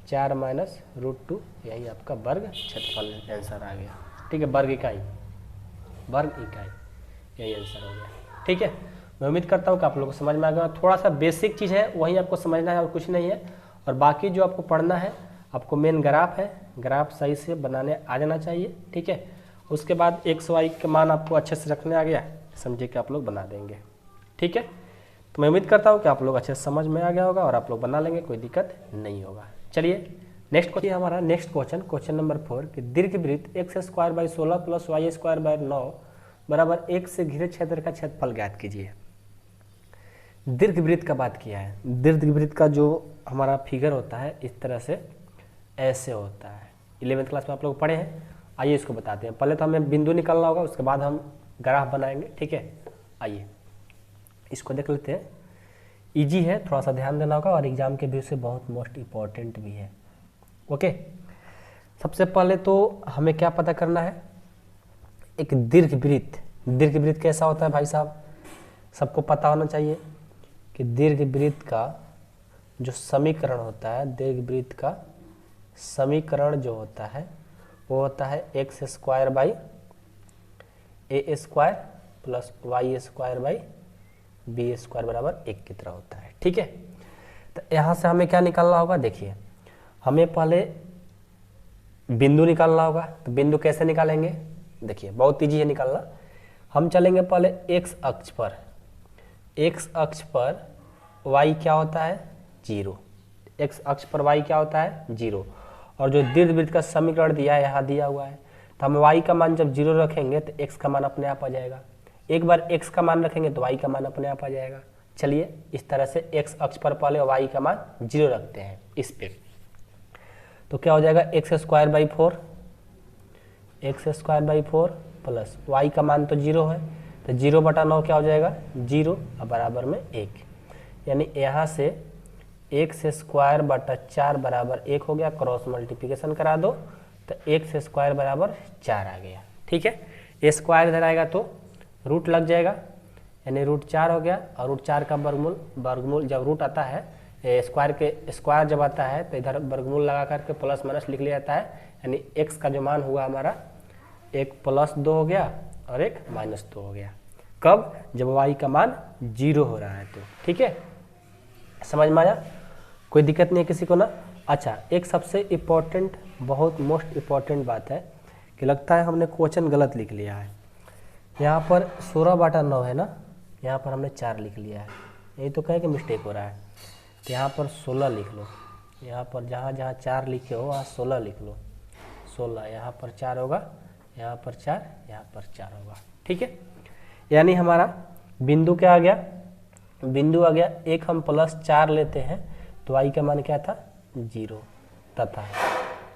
4 माइनस √2, यही आपका वर्ग क्षेत्रफल आंसर आ गया। ठीक है, वर्ग इकाई, यही आंसर हो गया। ठीक है, मैं उम्मीद करता हूँ कि आप लोगों को समझ में आ गया। थोड़ा सा बेसिक चीज़ है, वही आपको समझना है और कुछ नहीं है। और बाकी जो आपको पढ़ना है, आपको मेन ग्राफ है, ग्राफ सही से बनाने आ जाना चाहिए। ठीक है, उसके बाद x y के मान आपको अच्छे से रखने आ गया, समझिए कि आप लोग बना देंगे। ठीक है, तो मैं उम्मीद करता हूँ कि आप लोग अच्छे से समझ में आ गया होगा और आप लोग बना लेंगे, कोई दिक्कत नहीं होगा। चलिए नेक्स्ट क्वेश्चन, हमारा नेक्स्ट क्वेश्चन नंबर 4 कि दीर्घवृत्त x² 16 + y² 9 बराबर 1 से घिरे क्षेत्र का क्षेत्रफल ज्ञात कीजिए। दीर्घवृत्त का बात किया है। दीर्घवृत्त का जो हमारा फिगर होता है इस तरह से ऐसे होता है, 11th क्लास में आप लोग पढ़े हैं। आइए इसको बताते हैं। पहले तो हमें बिंदु निकालना होगा, उसके बाद हम ग्राफ बनाएंगे। ठीक है, आइए इसको देख लेते हैं। इजी है, थोड़ा सा ध्यान देना होगा और एग्जाम के व्यू से बहुत मोस्ट इम्पॉर्टेंट भी है। ओके, सबसे पहले तो हमें क्या पता करना है, एक दीर्घवृत्त कैसा होता है भाई साहब, सबको पता होना चाहिए कि दीर्घवृत्त का जो समीकरण होता है, दीर्घवृत्त का समीकरण जो होता है वो होता है x² / a² + y² / b² बराबर 1 की तरह होता है। ठीक है, तो यहाँ से हमें क्या निकालना होगा, देखिए हमें पहले बिंदु निकालना होगा। तो बिंदु कैसे निकालेंगे, देखिए बहुत ईजी है निकालना। हम चलेंगे पहले x अक्ष पर, x अक्ष पर y क्या होता है 0, x अक्ष पर y क्या होता है 0, और जो दीर्घवृत्त का समीकरण दिया है यहाँ दिया हुआ है, तो हम y का मान जब 0 रखेंगे तो x का मान अपने आप आ जाएगा। एक बार x का मान रखेंगे तो y का मान अपने आप आ जाएगा। चलिए इस तरह से x अक्ष पर पहले y का मान 0 रखते हैं इस पे, तो क्या हो जाएगा x² / 4, x² / 4 प्लस y का मान तो 0 है, तो 0/9 क्या हो जाएगा 0 और बराबर में 1, यानी यहाँ से x² / 4 बराबर 1 हो गया। क्रॉस मल्टीप्लिकेशन करा दो तो x² बराबर 4 आ गया। ठीक है, a स्क्वायर इधर आएगा तो रूट लग जाएगा, यानी √4 हो गया। और √4 का वर्गमूल जब रूट आता है, स्क्वायर के स्क्वायर जब आता है तो इधर वर्गमूल लगा करके प्लस माइनस लिख लिया जाता है, यानी x का जो मान हुआ हमारा, एक +2 हो गया और एक -2 हो गया। कब, जब y का मान 0 हो रहा है तो। ठीक है, समझ में आया, कोई दिक्कत नहीं है किसी को ना। अच्छा, एक सबसे इम्पोर्टेंट, बहुत मोस्ट इम्पोर्टेंट बात है कि लगता है हमने क्वेश्चन गलत लिख लिया है। यहाँ पर 16/9 है ना, यहाँ पर हमने 4 लिख लिया है, यही तो कहे कि मिस्टेक हो रहा है। तो यहाँ पर 16 लिख लो, यहाँ पर जहाँ जहाँ 4 लिखे हो वहाँ 16 लिख लो, 16, यहाँ पर 4 होगा, यहाँ पर 4, यहाँ पर 4 होगा। ठीक है, यानी हमारा बिंदु क्या आ गया, बिंदु आ गया, एक हम +4 लेते हैं तो y का मान क्या था 0, तथा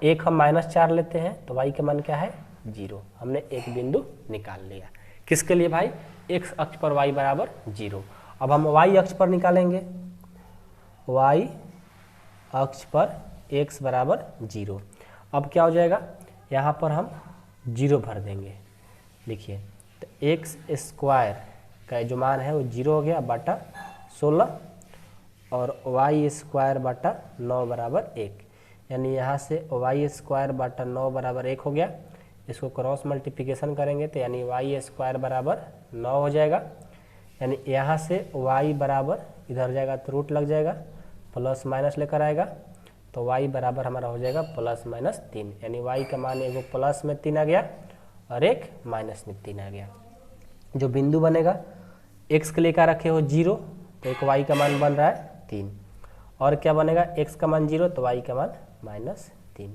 एक हम -4 लेते हैं तो y का मान क्या है 0। हमने एक बिंदु निकाल लिया, किसके लिए भाई, x अक्ष पर y बराबर 0। अब हम y अक्ष पर निकालेंगे, y अक्ष पर x बराबर 0। अब क्या हो जाएगा, यहाँ पर हम 0 भर देंगे। देखिए तो x² का जो मान है वो 0 हो गया बटा 16, और y² बटा 9 बराबर 1, यानी यहाँ से y² बटा 9 बराबर 1 हो गया। इसको क्रॉस मल्टीप्लिकेशन करेंगे तो यानी y² बराबर 9 हो जाएगा, यानी यहाँ से y बराबर इधर जाएगा तो रूट लग जाएगा, प्लस माइनस लेकर आएगा तो y बराबर हमारा हो जाएगा +-3, यानी y का मान एगो प्लस में 3 आ गया और एक माइनस में 3 आ गया। जो बिंदु बनेगा, x के लिए क्या रखे हो 0, तो एक y का मान बन रहा है 3, और क्या बनेगा x का मान 0 तो y का मान -3।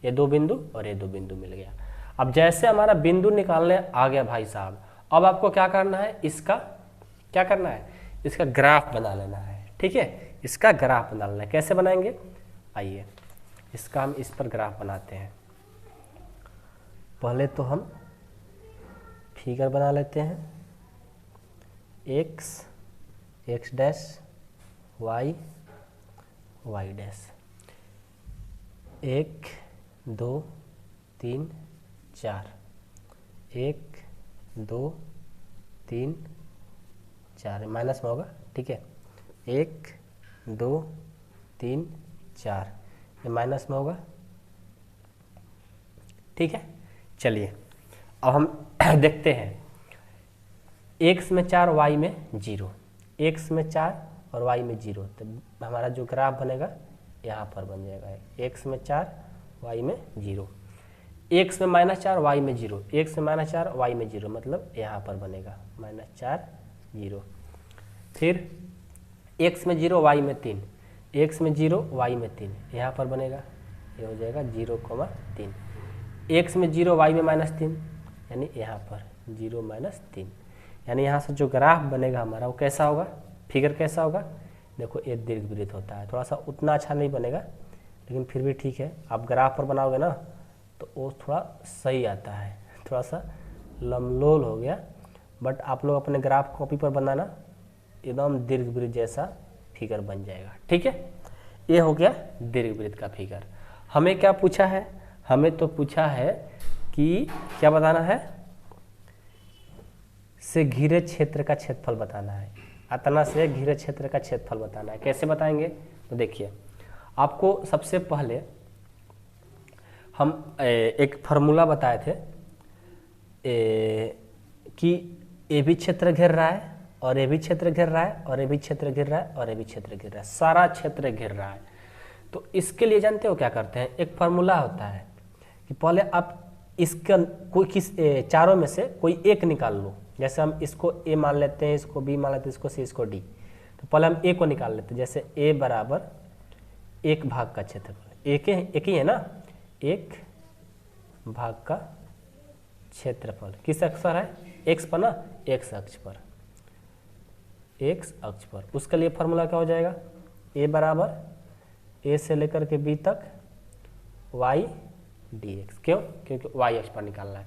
ये दो बिंदु और ये 2 बिंदु मिल गया। अब जैसे हमारा बिंदु निकालने आ गया भाई साहब, अब आपको क्या करना है, इसका क्या करना है, इसका ग्राफ बना लेना है। ठीक है, इसका ग्राफ बना लेना है। कैसे बनाएंगे, आइए इसका हम इस पर ग्राफ बनाते हैं। पहले तो हम फिगर बना लेते हैं, x x dash y y dash, 1 2 3 4, 1 2 3 4 minus में होगा, ठीक है, 1 2 3 4 ये माइनस में होगा, ठीक है। चलिए अब हम देखते हैं, x में 4 y में 0, x में 4 और y में 0, तो हमारा जो ग्राफ बनेगा यहाँ पर बन जाएगा, x में 4 y में 0, x में -4 y में 0, x में -4 y में 0, मतलब यहाँ पर बनेगा -4 0। फिर x में 0 y में 3, x में 0 y में 3, यहाँ पर बनेगा, ये हो जाएगा 0,3, x में 0 y में -3, यानी यहाँ पर 0 -3, यानी यहाँ से जो ग्राफ बनेगा हमारा वो कैसा होगा, फिगर कैसा होगा, देखो ये दीर्घवृत्त होता है, थोड़ा सा उतना अच्छा नहीं बनेगा लेकिन फिर भी ठीक है। आप ग्राफ पर बनाओगे ना तो वो थोड़ा सही आता है, थोड़ा सा लमलोल हो गया, बट आप लोग अपने ग्राफ कॉपी पर बनाना, एकदम दीर्घवृत्त जैसा फिगर बन जाएगा, ठीक है। ये हो गया दीर्घवृत्त का फिगर। हमें क्या पूछा है, हमें तो पूछा है कि क्या बताना है, से घिरे क्षेत्र का क्षेत्रफल बताना है, अतना से घिरे क्षेत्र का क्षेत्रफल बताना है। कैसे बताएंगे, तो देखिए आपको सबसे पहले हम एक फार्मूला बताए थे कि ए भी क्षेत्र घेर रहा है और ए भी क्षेत्र घेर रहा है और ए भी क्षेत्र घेर रहा है और ए भी क्षेत्र घेर रहा है, सारा क्षेत्र घेर रहा है। तो इसके लिए जानते हो क्या करते हैं, एक फार्मूला होता है कि पहले आप इसका कोई चारों में से कोई एक निकाल लो, जैसे हम इसको ए मान लेते हैं, इसको बी मान लेते हैं, इसको सी, इसको डी, तो पहले हम ए को निकाल लेते हैं, जैसे ए बराबर 1 भाग का क्षेत्रफल, एक ही है ना, 1 भाग का क्षेत्रफल किस अक्ष पर है, एक्स पर ना, एक्स अक्ष पर, एक्स अक्ष पर। उसके लिए फार्मूला क्या हो जाएगा, ए बराबर ए से लेकर के बी तक वाई डी एक्स, क्यों, क्योंकि वाई अक्ष पर निकालना है।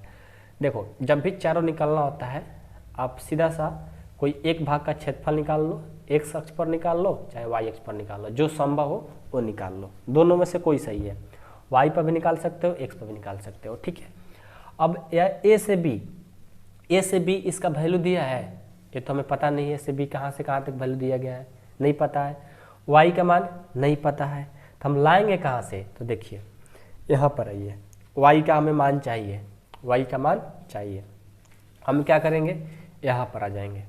देखो जब भी चारों निकालना होता है आप सीधा सा कोई एक भाग का क्षेत्रफल निकाल लो, एक्स अक्ष पर निकाल लो चाहे वाई अक्ष पर निकाल लो, जो संभव हो वो निकाल लो, दोनों में से कोई सही है, वाई पर भी निकाल सकते हो, एक्स पर भी निकाल सकते हो, ठीक है। अब ए से बी इसका वैल्यू दिया है, ये तो हमें पता नहीं है, ए से बी कहाँ से कहाँ तक वैल्यू दिया गया है नहीं पता है, वाई का मान नहीं पता है, तो हम लाएंगे कहाँ से, तो देखिए यहाँ पर आइए, वाई का हमें मान चाहिए, वाई का मान चाहिए, हम क्या करेंगे, यहाँ पर आ जाएंगे,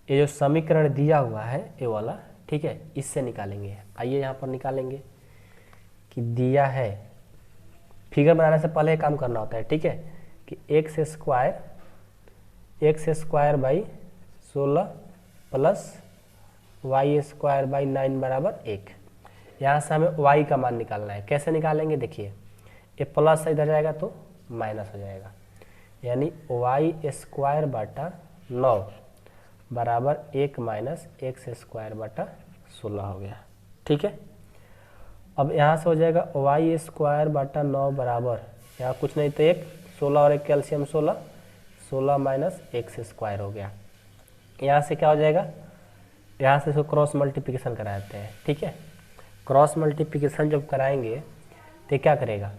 ये जो समीकरण दिया हुआ है ये वाला, ठीक है, इससे निकालेंगे। आइए यहाँ पर निकालेंगे कि दिया है, फिगर बनाने से पहले काम करना होता है, ठीक है, कि X square by 16 plus Y square by 9 बराबर 1। यहाँ से हमें y का मान निकालना है, कैसे निकालेंगे, देखिए ये प्लस इधर जाएगा तो माइनस हो जाएगा, यानी वाई स्क्वायर बटा 9 बराबर 1 माइनस एक्स स्क्वायर बटा 16 हो गया, ठीक है। अब यहाँ से हो जाएगा वाई स्क्वायर बटा 9 बराबर, यहाँ कुछ नहीं तो 1, 16 और 1 कैल्शियम 16 माइनस एक्स स्क्वायर हो गया। यहाँ से क्या हो जाएगा, यहाँ से इसको क्रॉस मल्टीप्लिकेशन कराते हैं, ठीक है। क्रॉस मल्टीप्लिकेशन जब कराएंगे तो क्या करेगा,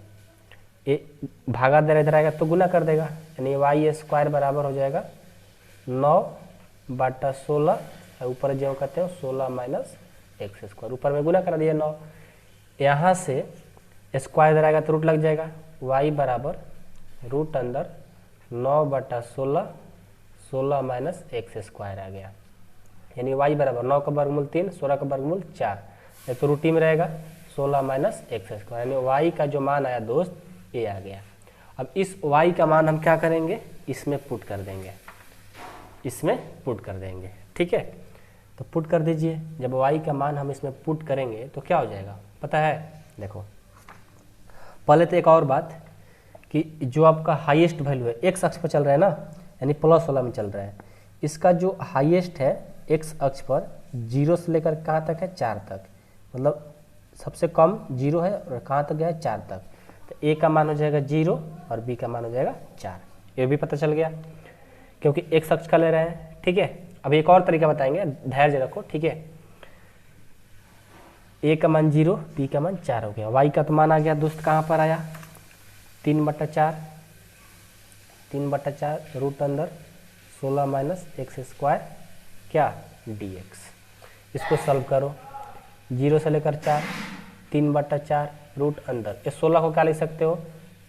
ये भागा दे इधर आएगा तो गुना कर देगा, यानी वाई स्क्वायर बराबर हो जाएगा 9 बटा 16, ऊपर जो कहते हैं 16 माइनस एक्स स्क्वायर, ऊपर में गुना कर दिया 9, यहाँ से स्क्वायर इधर आएगा तो रूट लग जाएगा, वाई बराबर रूट अंदर 9 बटा 16 माइनस एक्स स्क्वायर आ गया, यानी वाई बराबर 9 का वर्गमूल 3, 16 का वर्गमूल 4, ये तो रूटी में रहेगा 16 माइनस एक्स स्क्वायर, यानी वाई का जो मान आया दोस्त ये आ गया। अब इस वाई का मान हम क्या करेंगे, इसमें पुट कर देंगे, इसमें पुट कर देंगे, ठीक है। तो पुट कर दीजिए, जब वाई का मान हम इसमें पुट करेंगे तो क्या हो जाएगा पता है, देखो पहले तो एक और बात कि जो आपका हाईएस्ट वैल्यू है एक्स अक्ष पर चल रहा है ना, यानी प्लस वाला में चल रहा है, इसका जो हाईएस्ट है एक्स अक्ष पर 0 से लेकर कहाँ तक है 4 तक, मतलब सबसे कम 0 है और कहाँ तक गया है 4 तक, तो ए का मान हो जाएगा 0 और बी का मान हो जाएगा 4। ये भी पता चल गया क्योंकि एक अक्ष का ले रहे हैं, ठीक है। अब एक और तरीका बताएंगे, धैर्य रखो, ठीक है। ए का मान 0, बी का मान 4 हो गया, वाई का तो मान आ गया दोस्त, कहाँ पर आया 3/4, 3/4 रूट अंदर 16 माइनस एक्स स्क्वायर क्या dx। इसको सॉल्व करो, 0 से लेकर 4, 3/4 रूट अंदर, इस 16 को क्या लिख सकते हो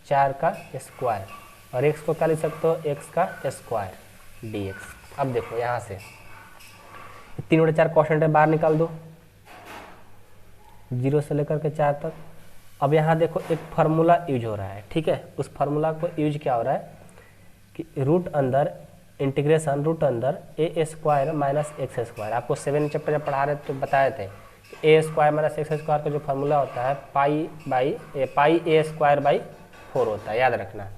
4 का स्क्वायर और x को क्या लिख सकते हो x का स्क्वायर dx। अब देखो यहाँ से 3/4 कॉन्स्टेंट है, बाहर निकाल दो 0 से लेकर के 4 तक। अब यहाँ देखो एक फार्मूला यूज हो रहा है, ठीक है। उस फार्मूला को यूज क्या हो रहा है कि रूट अंदर इंटीग्रेशन रूट अंदर ए स्क्वायर माइनस एक्स स्क्वायर। आपको 7 चैप्टर जब पढ़ा रहे तो बताए थे ए स्क्वायर माइनस एक्स स्क्वायर का जो फार्मूला होता है पाई ए स्क्वायर बाई 4 होता है, याद रखना।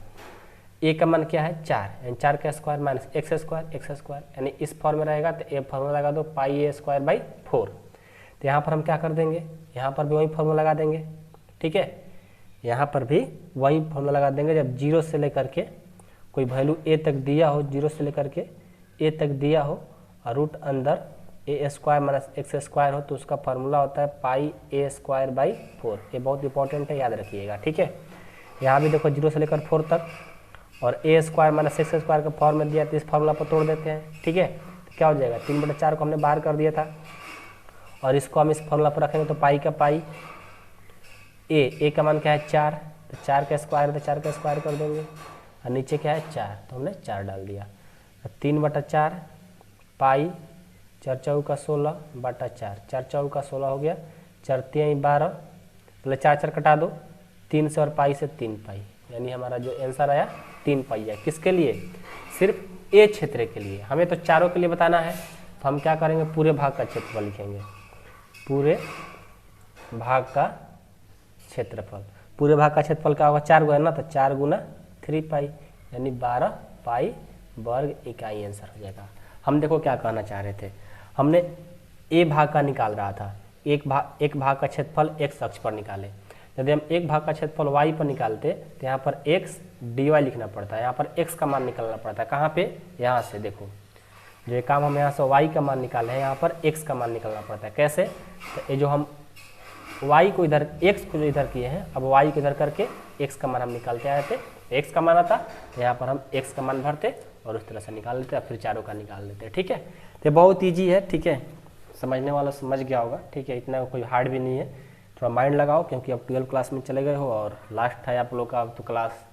ए का मान क्या है 4, यानी 4 का स्क्वायर माइनस एक्स स्क्वायर, यानी इस फॉर्म में रहेगा तो ए फार्मूला लगा दो पाई ए स्क्वायर बाई 4। तो यहाँ पर हम क्या कर देंगे, यहाँ पर भी वही फार्मूला लगा देंगे, ठीक है। यहाँ पर भी वही फार्मूला लगा देंगे, जब 0 से लेकर के कोई वैल्यू ए तक दिया हो, 0 से लेकर के ए तक दिया हो और रूट अंदर ए स्क्वायर माइनस एक्स स्क्वायर हो तो उसका फार्मूला होता है पाई ए स्क्वायर बाई 4। ये बहुत इंपॉर्टेंट है, याद रखिएगा, ठीक है। यहाँ भी देखो 0 से लेकर 4 तक और ए स्क्वायर माइनस एक्स स्क्वायर का फॉर्म में दिया तो इस फार्मूला पर तोड़ देते हैं, ठीक है। तो क्या हो जाएगा 3/4 को हमने बाहर कर दिया था और इसको हम इस फार्मूला पर रखेंगे तो पाई का पाई ए का मान क्या है 4, तो 4 का स्क्वायर तो 4 का स्क्वायर कर देंगे और नीचे क्या है 4, तो हमने 4 डाल दिया। 3/4 पाई 4 चौका 16/4, 4 चौका 16 हो गया, 4 3 12, पहले 4 4 कटा दो, 3 से और पाई से 3 पाई, यानी हमारा जो आंसर आया 3 पाई है। किसके लिए, सिर्फ ए क्षेत्र के लिए। हमें तो चारों के लिए बताना है, तो हम क्या करेंगे पूरे भाग का क्षेत्रफल लिखेंगे, पूरे भाग का क्षेत्रफल। पूरे भाग का क्षेत्रफल क्या होगा 4 गुना ना, तो 4 गुना 3 पाई यानी 12 पाई वर्ग इकाई आंसर हो जाएगा। हम देखो क्या कहना चाह रहे थे, हमने ए भाग का निकाल रहा था, एक भाग का क्षेत्रफल x अक्ष पर निकाले। यदि हम एक भाग का क्षेत्रफल y पर निकालते तो यहाँ पर x dy लिखना पड़ता है, यहाँ पर x का मान निकालना पड़ता है। कहाँ पे, यहाँ से देखो, जो ये काम हम यहाँ से y का मान निकाले हैं, यहाँ पर x का मान निकालना पड़ता है। कैसे, तो ये जो हम y को इधर x को जो इधर किए हैं, अब y को इधर करके x का मान हम निकालते आए थे, x का मान आता तो यहाँ पर हम x का मान भरते और उस तरह से निकाल लेते, फिर चारों का निकाल लेते, ठीक है। तो बहुत ईजी है, ठीक है, समझने वाला समझ गया होगा, ठीक है, इतना कोई हार्ड भी नहीं है। थोड़ा माइंड लगाओ क्योंकि अब 12 क्लास में चले गए हो और लास्ट है आप लोग का तो क्लास,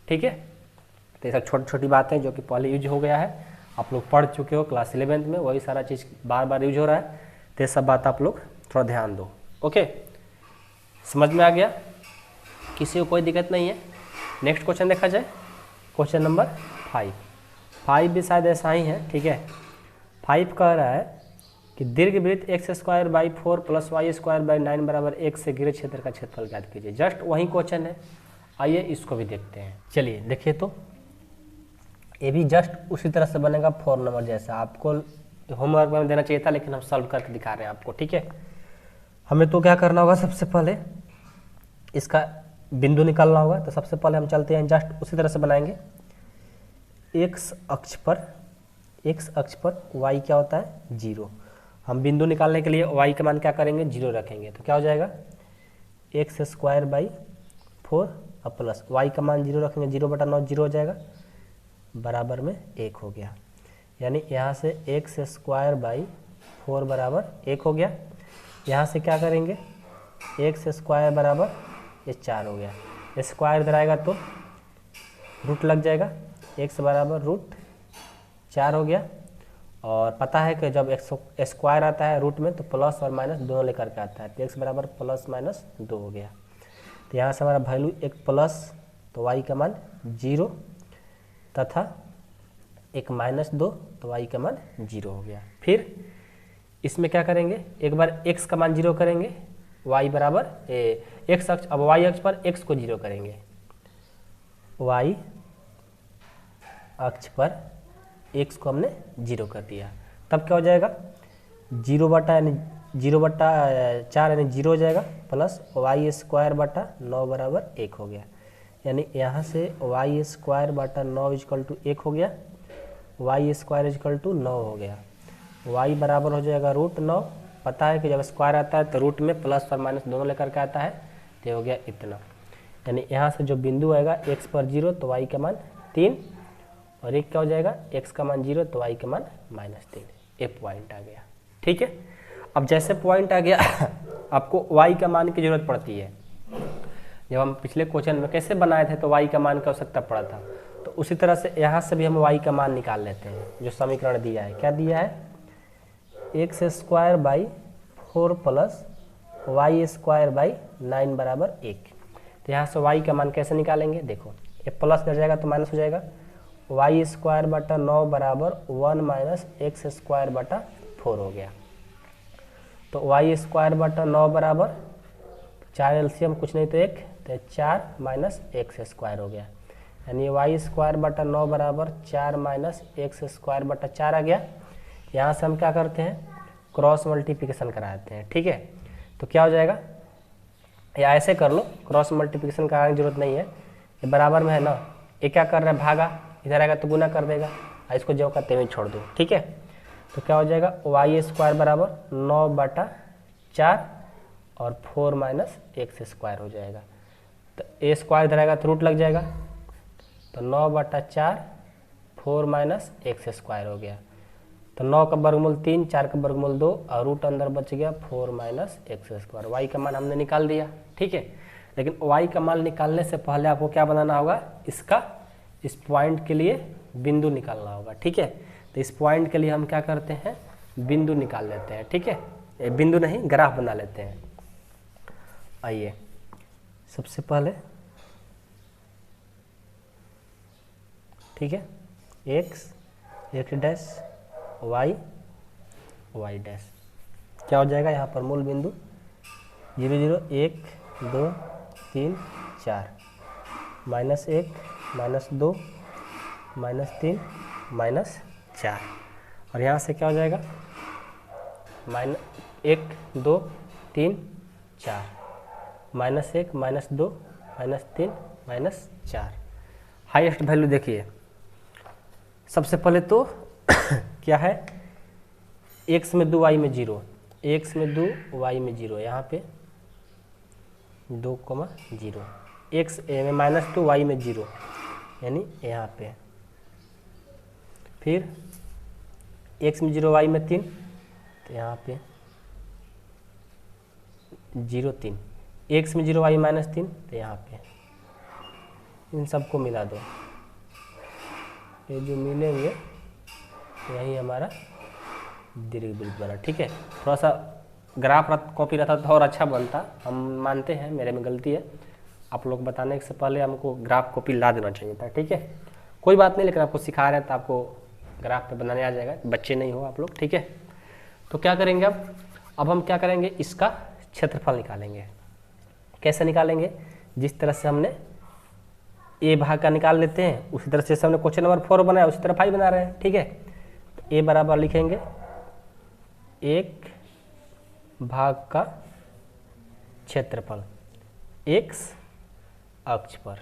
ठीक है। तो ये सब छोटी छोटी बातें जो कि पहले यूज हो गया है, आप लोग पढ़ चुके हो क्लास 11th में, वही सारा चीज़ बार बार यूज हो रहा है, तो ये सब बात आप लोग थोड़ा ध्यान दो। ओके, समझ में आ गया, किसी को कोई दिक्कत नहीं है। नेक्स्ट क्वेश्चन देखा जाए, क्वेश्चन नंबर 5 भी शायद ऐसा ही है, ठीक है। 5 कह रहा है कि दीर्घवृत्त X square by 4 plus Y square by 9 बराबर 1 से घिरे क्षेत्र का क्षेत्रफल ज्ञात कीजिए। जस्ट वही क्वेश्चन है, आइए इसको भी देखते हैं। चलिए देखिए, तो ये भी जस्ट उसी तरह से बनेगा 4 नंबर जैसा। आपको होमवर्क में देना चाहिए था लेकिन हम सॉल्व करके दिखा रहे हैं आपको, ठीक है। हमें तो क्या करना होगा, सबसे पहले इसका बिंदु निकालना होगा। तो सबसे पहले हम चलते हैं, जस्ट उसी तरह से बनाएंगे। एक्स अक्ष पर y क्या होता है 0। हम बिंदु निकालने के लिए y का मान क्या करेंगे 0 रखेंगे, तो क्या हो जाएगा एक्स स्क्वायर बाई 4 और प्लस y का मान 0 रखेंगे, 0/9 0 हो जाएगा, बराबर में 1 हो गया। यानी यहाँ से एक्स स्क्वायर बाई 4 बराबर 1 हो गया। यहाँ से क्या करेंगे एक्स स्क्वायर बराबर ये 4 हो गया, स्क्वायर इधर आएगा तो रूट लग जाएगा, x बराबर रूट 4 हो गया। और पता है कि जब एक्स स्क्वायर आता है रूट में तो प्लस और माइनस दोनों लेकर के आता है, तो x बराबर प्लस माइनस 2 हो गया। तो यहाँ से हमारा वैल्यू एक प्लस तो y का मान 0 तथा एक माइनस 2 तो y का मान 0 हो गया। फिर इसमें क्या करेंगे, एक बार x का मान 0 करेंगे, y बराबर x अक्ष, अब y अक्ष पर x को 0 करेंगे, y अक्ष पर x को हमने 0 कर दिया, तब क्या हो जाएगा 0 बटा यानी 0/4 यानी 0 हो जाएगा, प्लस y² 9 = 1 हो गया। यानी यहाँ से y² 9 = 1 हो गया, y² = 9 हो गया। y बराबर हो जाएगा √9। पता है कि जब स्क्वायर आता है तो रूट में प्लस और माइनस दोनों लेकर के आता है, तो ये हो गया इतना। यानी यहाँ से जो बिंदु आएगा x पर 0 तो y का मान 3, और एक क्या हो जाएगा x का मान 0 तो y का मान -3। ये पॉइंट आ गया। ठीक है, अब जैसे पॉइंट आ गया आपको y का मान की जरूरत पड़ती है। जब हम पिछले क्वेश्चन में कैसे बनाए थे तो y का मान की आवश्यकता पड़ा था, तो उसी तरह से यहाँ से भी हम y का मान निकाल लेते हैं। जो समीकरण दिया है, क्या दिया है, x² / 4 प्लस y² / 9 = 1। तो यहाँ से y का मान कैसे निकालेंगे, देखो ये प्लस कर जाएगा तो माइनस हो जाएगा, y² बटा 9 बराबर 1 - x² बटा 4 हो गया। तो y² बटा 9 बराबर 4 एलसीएम कुछ नहीं तो 1, तो 4 - x² हो गया। यानी y² बटा 9 बराबर 4 - x² बटा 4 आ गया। यहाँ से हम क्या करते हैं, क्रॉस मल्टीप्लिकेशन कराते हैं। ठीक है, तो क्या हो जाएगा, या ऐसे कर लो, क्रॉस मल्टीप्लिकेशन कराने की जरूरत नहीं है, ये बराबर में है ना, ये क्या कर रहा है, भागा, इधर आएगा तो गुना कर देगा, इसको जो का तेज छोड़ दो। ठीक है, तो क्या हो जाएगा, y² बराबर 9/4 और 4 - x² हो जाएगा। तो a² इधर आएगा तो रूट लग जाएगा, तो 9/4 4 - x² हो गया। तो 9 का वर्गमूल 3, 4 का वर्गमूल 2 और रूट अंदर बच गया 4 - x²। y का मान हमने निकाल दिया। ठीक है, लेकिन y का मान निकालने से पहले आपको क्या बनाना होगा, इसका इस पॉइंट के लिए बिंदु निकालना होगा। ठीक है, तो इस पॉइंट के लिए हम क्या करते हैं, बिंदु निकाल लेते हैं। ठीक है, बिंदु नहीं ग्राफ बना लेते हैं। आइए सबसे पहले, ठीक है, x डैश y डैश क्या हो जाएगा, यहाँ पर मूल बिंदु 0 0 1 2 3 4 -1 -2 -3 -4, और यहाँ से क्या हो जाएगा, -1 2 3 4 -1 -2 -3 -4। हाईएस्ट वैल्यू देखिए, सबसे पहले तो क्या है, x में 2 y में 0, x में 2 y में 0, यहाँ पे 2, 0, x में -2 y में 0, यानी यहाँ पे, फिर x में 0 y में 3, तो यहाँ पे 0 3, x में 0 y -3, तो यहाँ पे इन सबको मिला दो, ये जो मिलेंगे यही हमारा दीर्घवृत्त बना। ठीक है, थोड़ा सा ग्राफ कॉपी रहता तो और अच्छा बनता, हम मानते हैं मेरे में गलती है, आप लोग बताने से पहले हमको ग्राफ कॉपी ला देना चाहिए था। ठीक है, कोई बात नहीं, लेकिन आपको सिखा रहे हैं तो आपको ग्राफ पे बनाने आ जाएगा, बच्चे नहीं हो आप लोग। ठीक है, तो क्या करेंगे, अब हम क्या करेंगे, इसका क्षेत्रफल निकालेंगे। कैसे निकालेंगे, जिस तरह से हमने a भाग का निकाल लेते हैं, उसी तरह से हमने क्वेश्चन नंबर 4 बनाया, उसी तरह 5 बना रहे हैं। ठीक है, तो a बराबर लिखेंगे 1 भाग का क्षेत्रफल x अक्ष पर।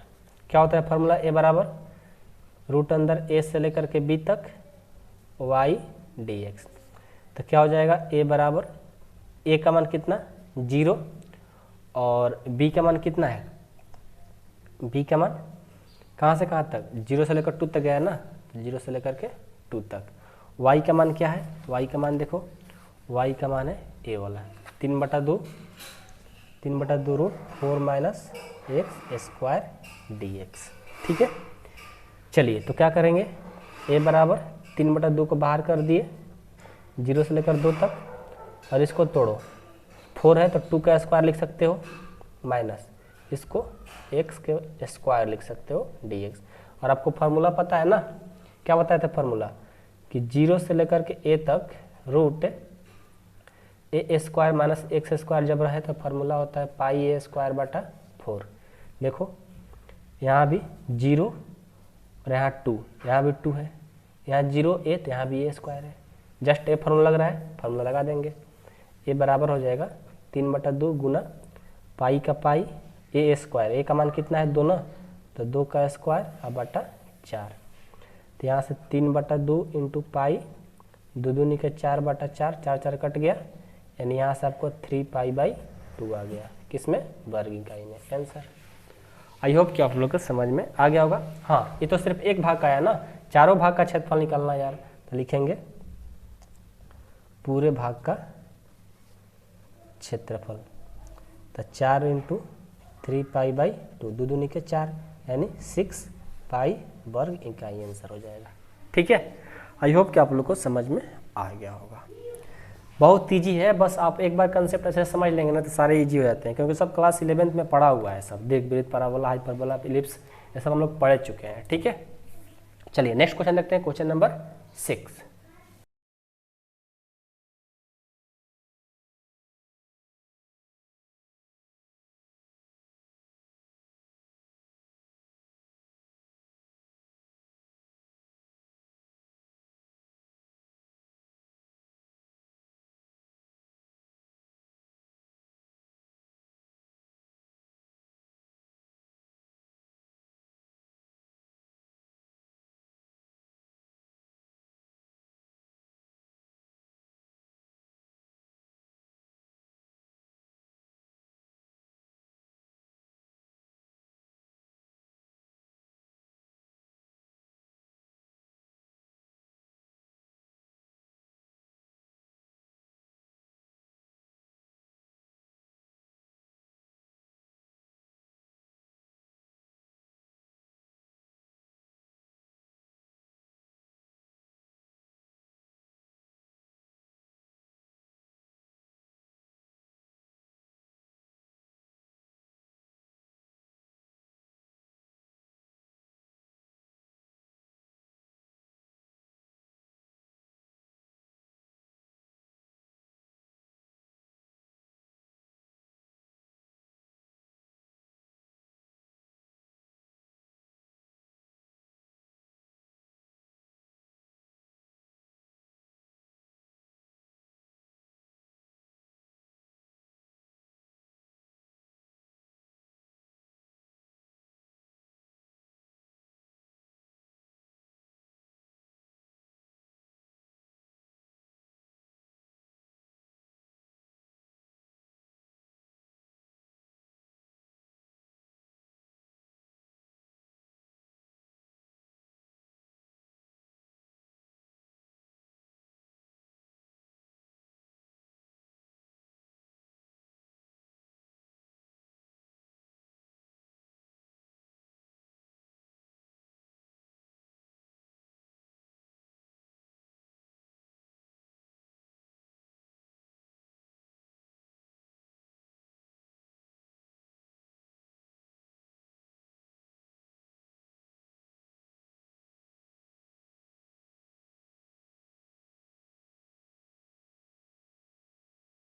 क्या होता है फॉर्मूला, a बराबर रूट अंदर a से लेकर के b तक y dx। तो क्या हो जाएगा, a बराबर a का मान कितना 0 और b का मान कितना है, b का मान कहाँ से कहाँ तक, 0 से लेकर 2 तक गया है ना, 0 से लेकर के 2 तक। y का मान क्या है, y का मान देखो, y का मान है a वाला, 3/2 रूट 4 - x² dx। ठीक है, चलिए तो क्या करेंगे, a बराबर 3/2 को बाहर कर दिए 0 से लेकर 2 तक, और इसको तोड़ो, 4 है तो 2 का स्क्वायर लिख सकते हो, माइनस इसको x के स्क्वायर लिख सकते हो dx। और आपको फार्मूला पता है ना, क्या बताया था फार्मूला, कि 0 से लेकर के a तक रूट a² - x² जब रहे तो फार्मूला होता है πa² बटा 4। देखो यहाँ भी 0 और यहाँ 2, यहाँ भी 2 है, यहाँ 0 a तो यहाँ भी a² है, जस्ट a फार्मूला लग रहा है, फार्मूला लगा देंगे, ए बराबर हो जाएगा 3/2 गुना पाई का पाई ए स्क्वायर, ए का मान कितना है 2 ना, तो 2 का स्क्वायर और बटा 4। तो यहाँ से 3/2 इंटू पाई 2 दूनी के 4/4, 4 4 कट गया, यानी यहाँ से आपको 3π/2 आ गया, किसमें वर्ग इकाई में आंसर। आई होप कि आप लोग को समझ में आ गया होगा। हाँ, ये तो सिर्फ एक भाग का है ना, चारों भाग का क्षेत्रफल निकालना यार, तो लिखेंगे पूरे भाग का क्षेत्रफल, तो 4 इंटू 3π/2, 2 दूनी के 4 यानी 6 पाई वर्ग इकाई आंसर हो जाएगा। ठीक है, आई होप कि आप लोग को समझ में आ गया होगा। बहुत ईजी है, बस आप एक बार कंसेप्ट ऐसे समझ लेंगे ना तो सारे ईजी हो जाते हैं, क्योंकि सब क्लास 11th में पढ़ा हुआ है, सब दीर्घ वृत्त, पैराबोला, हाइपरबोला, इलिप्स, ये सब हम लोग पढ़ चुके हैं। ठीक है, चलिए नेक्स्ट क्वेश्चन देखते हैं, क्वेश्चन नंबर 6।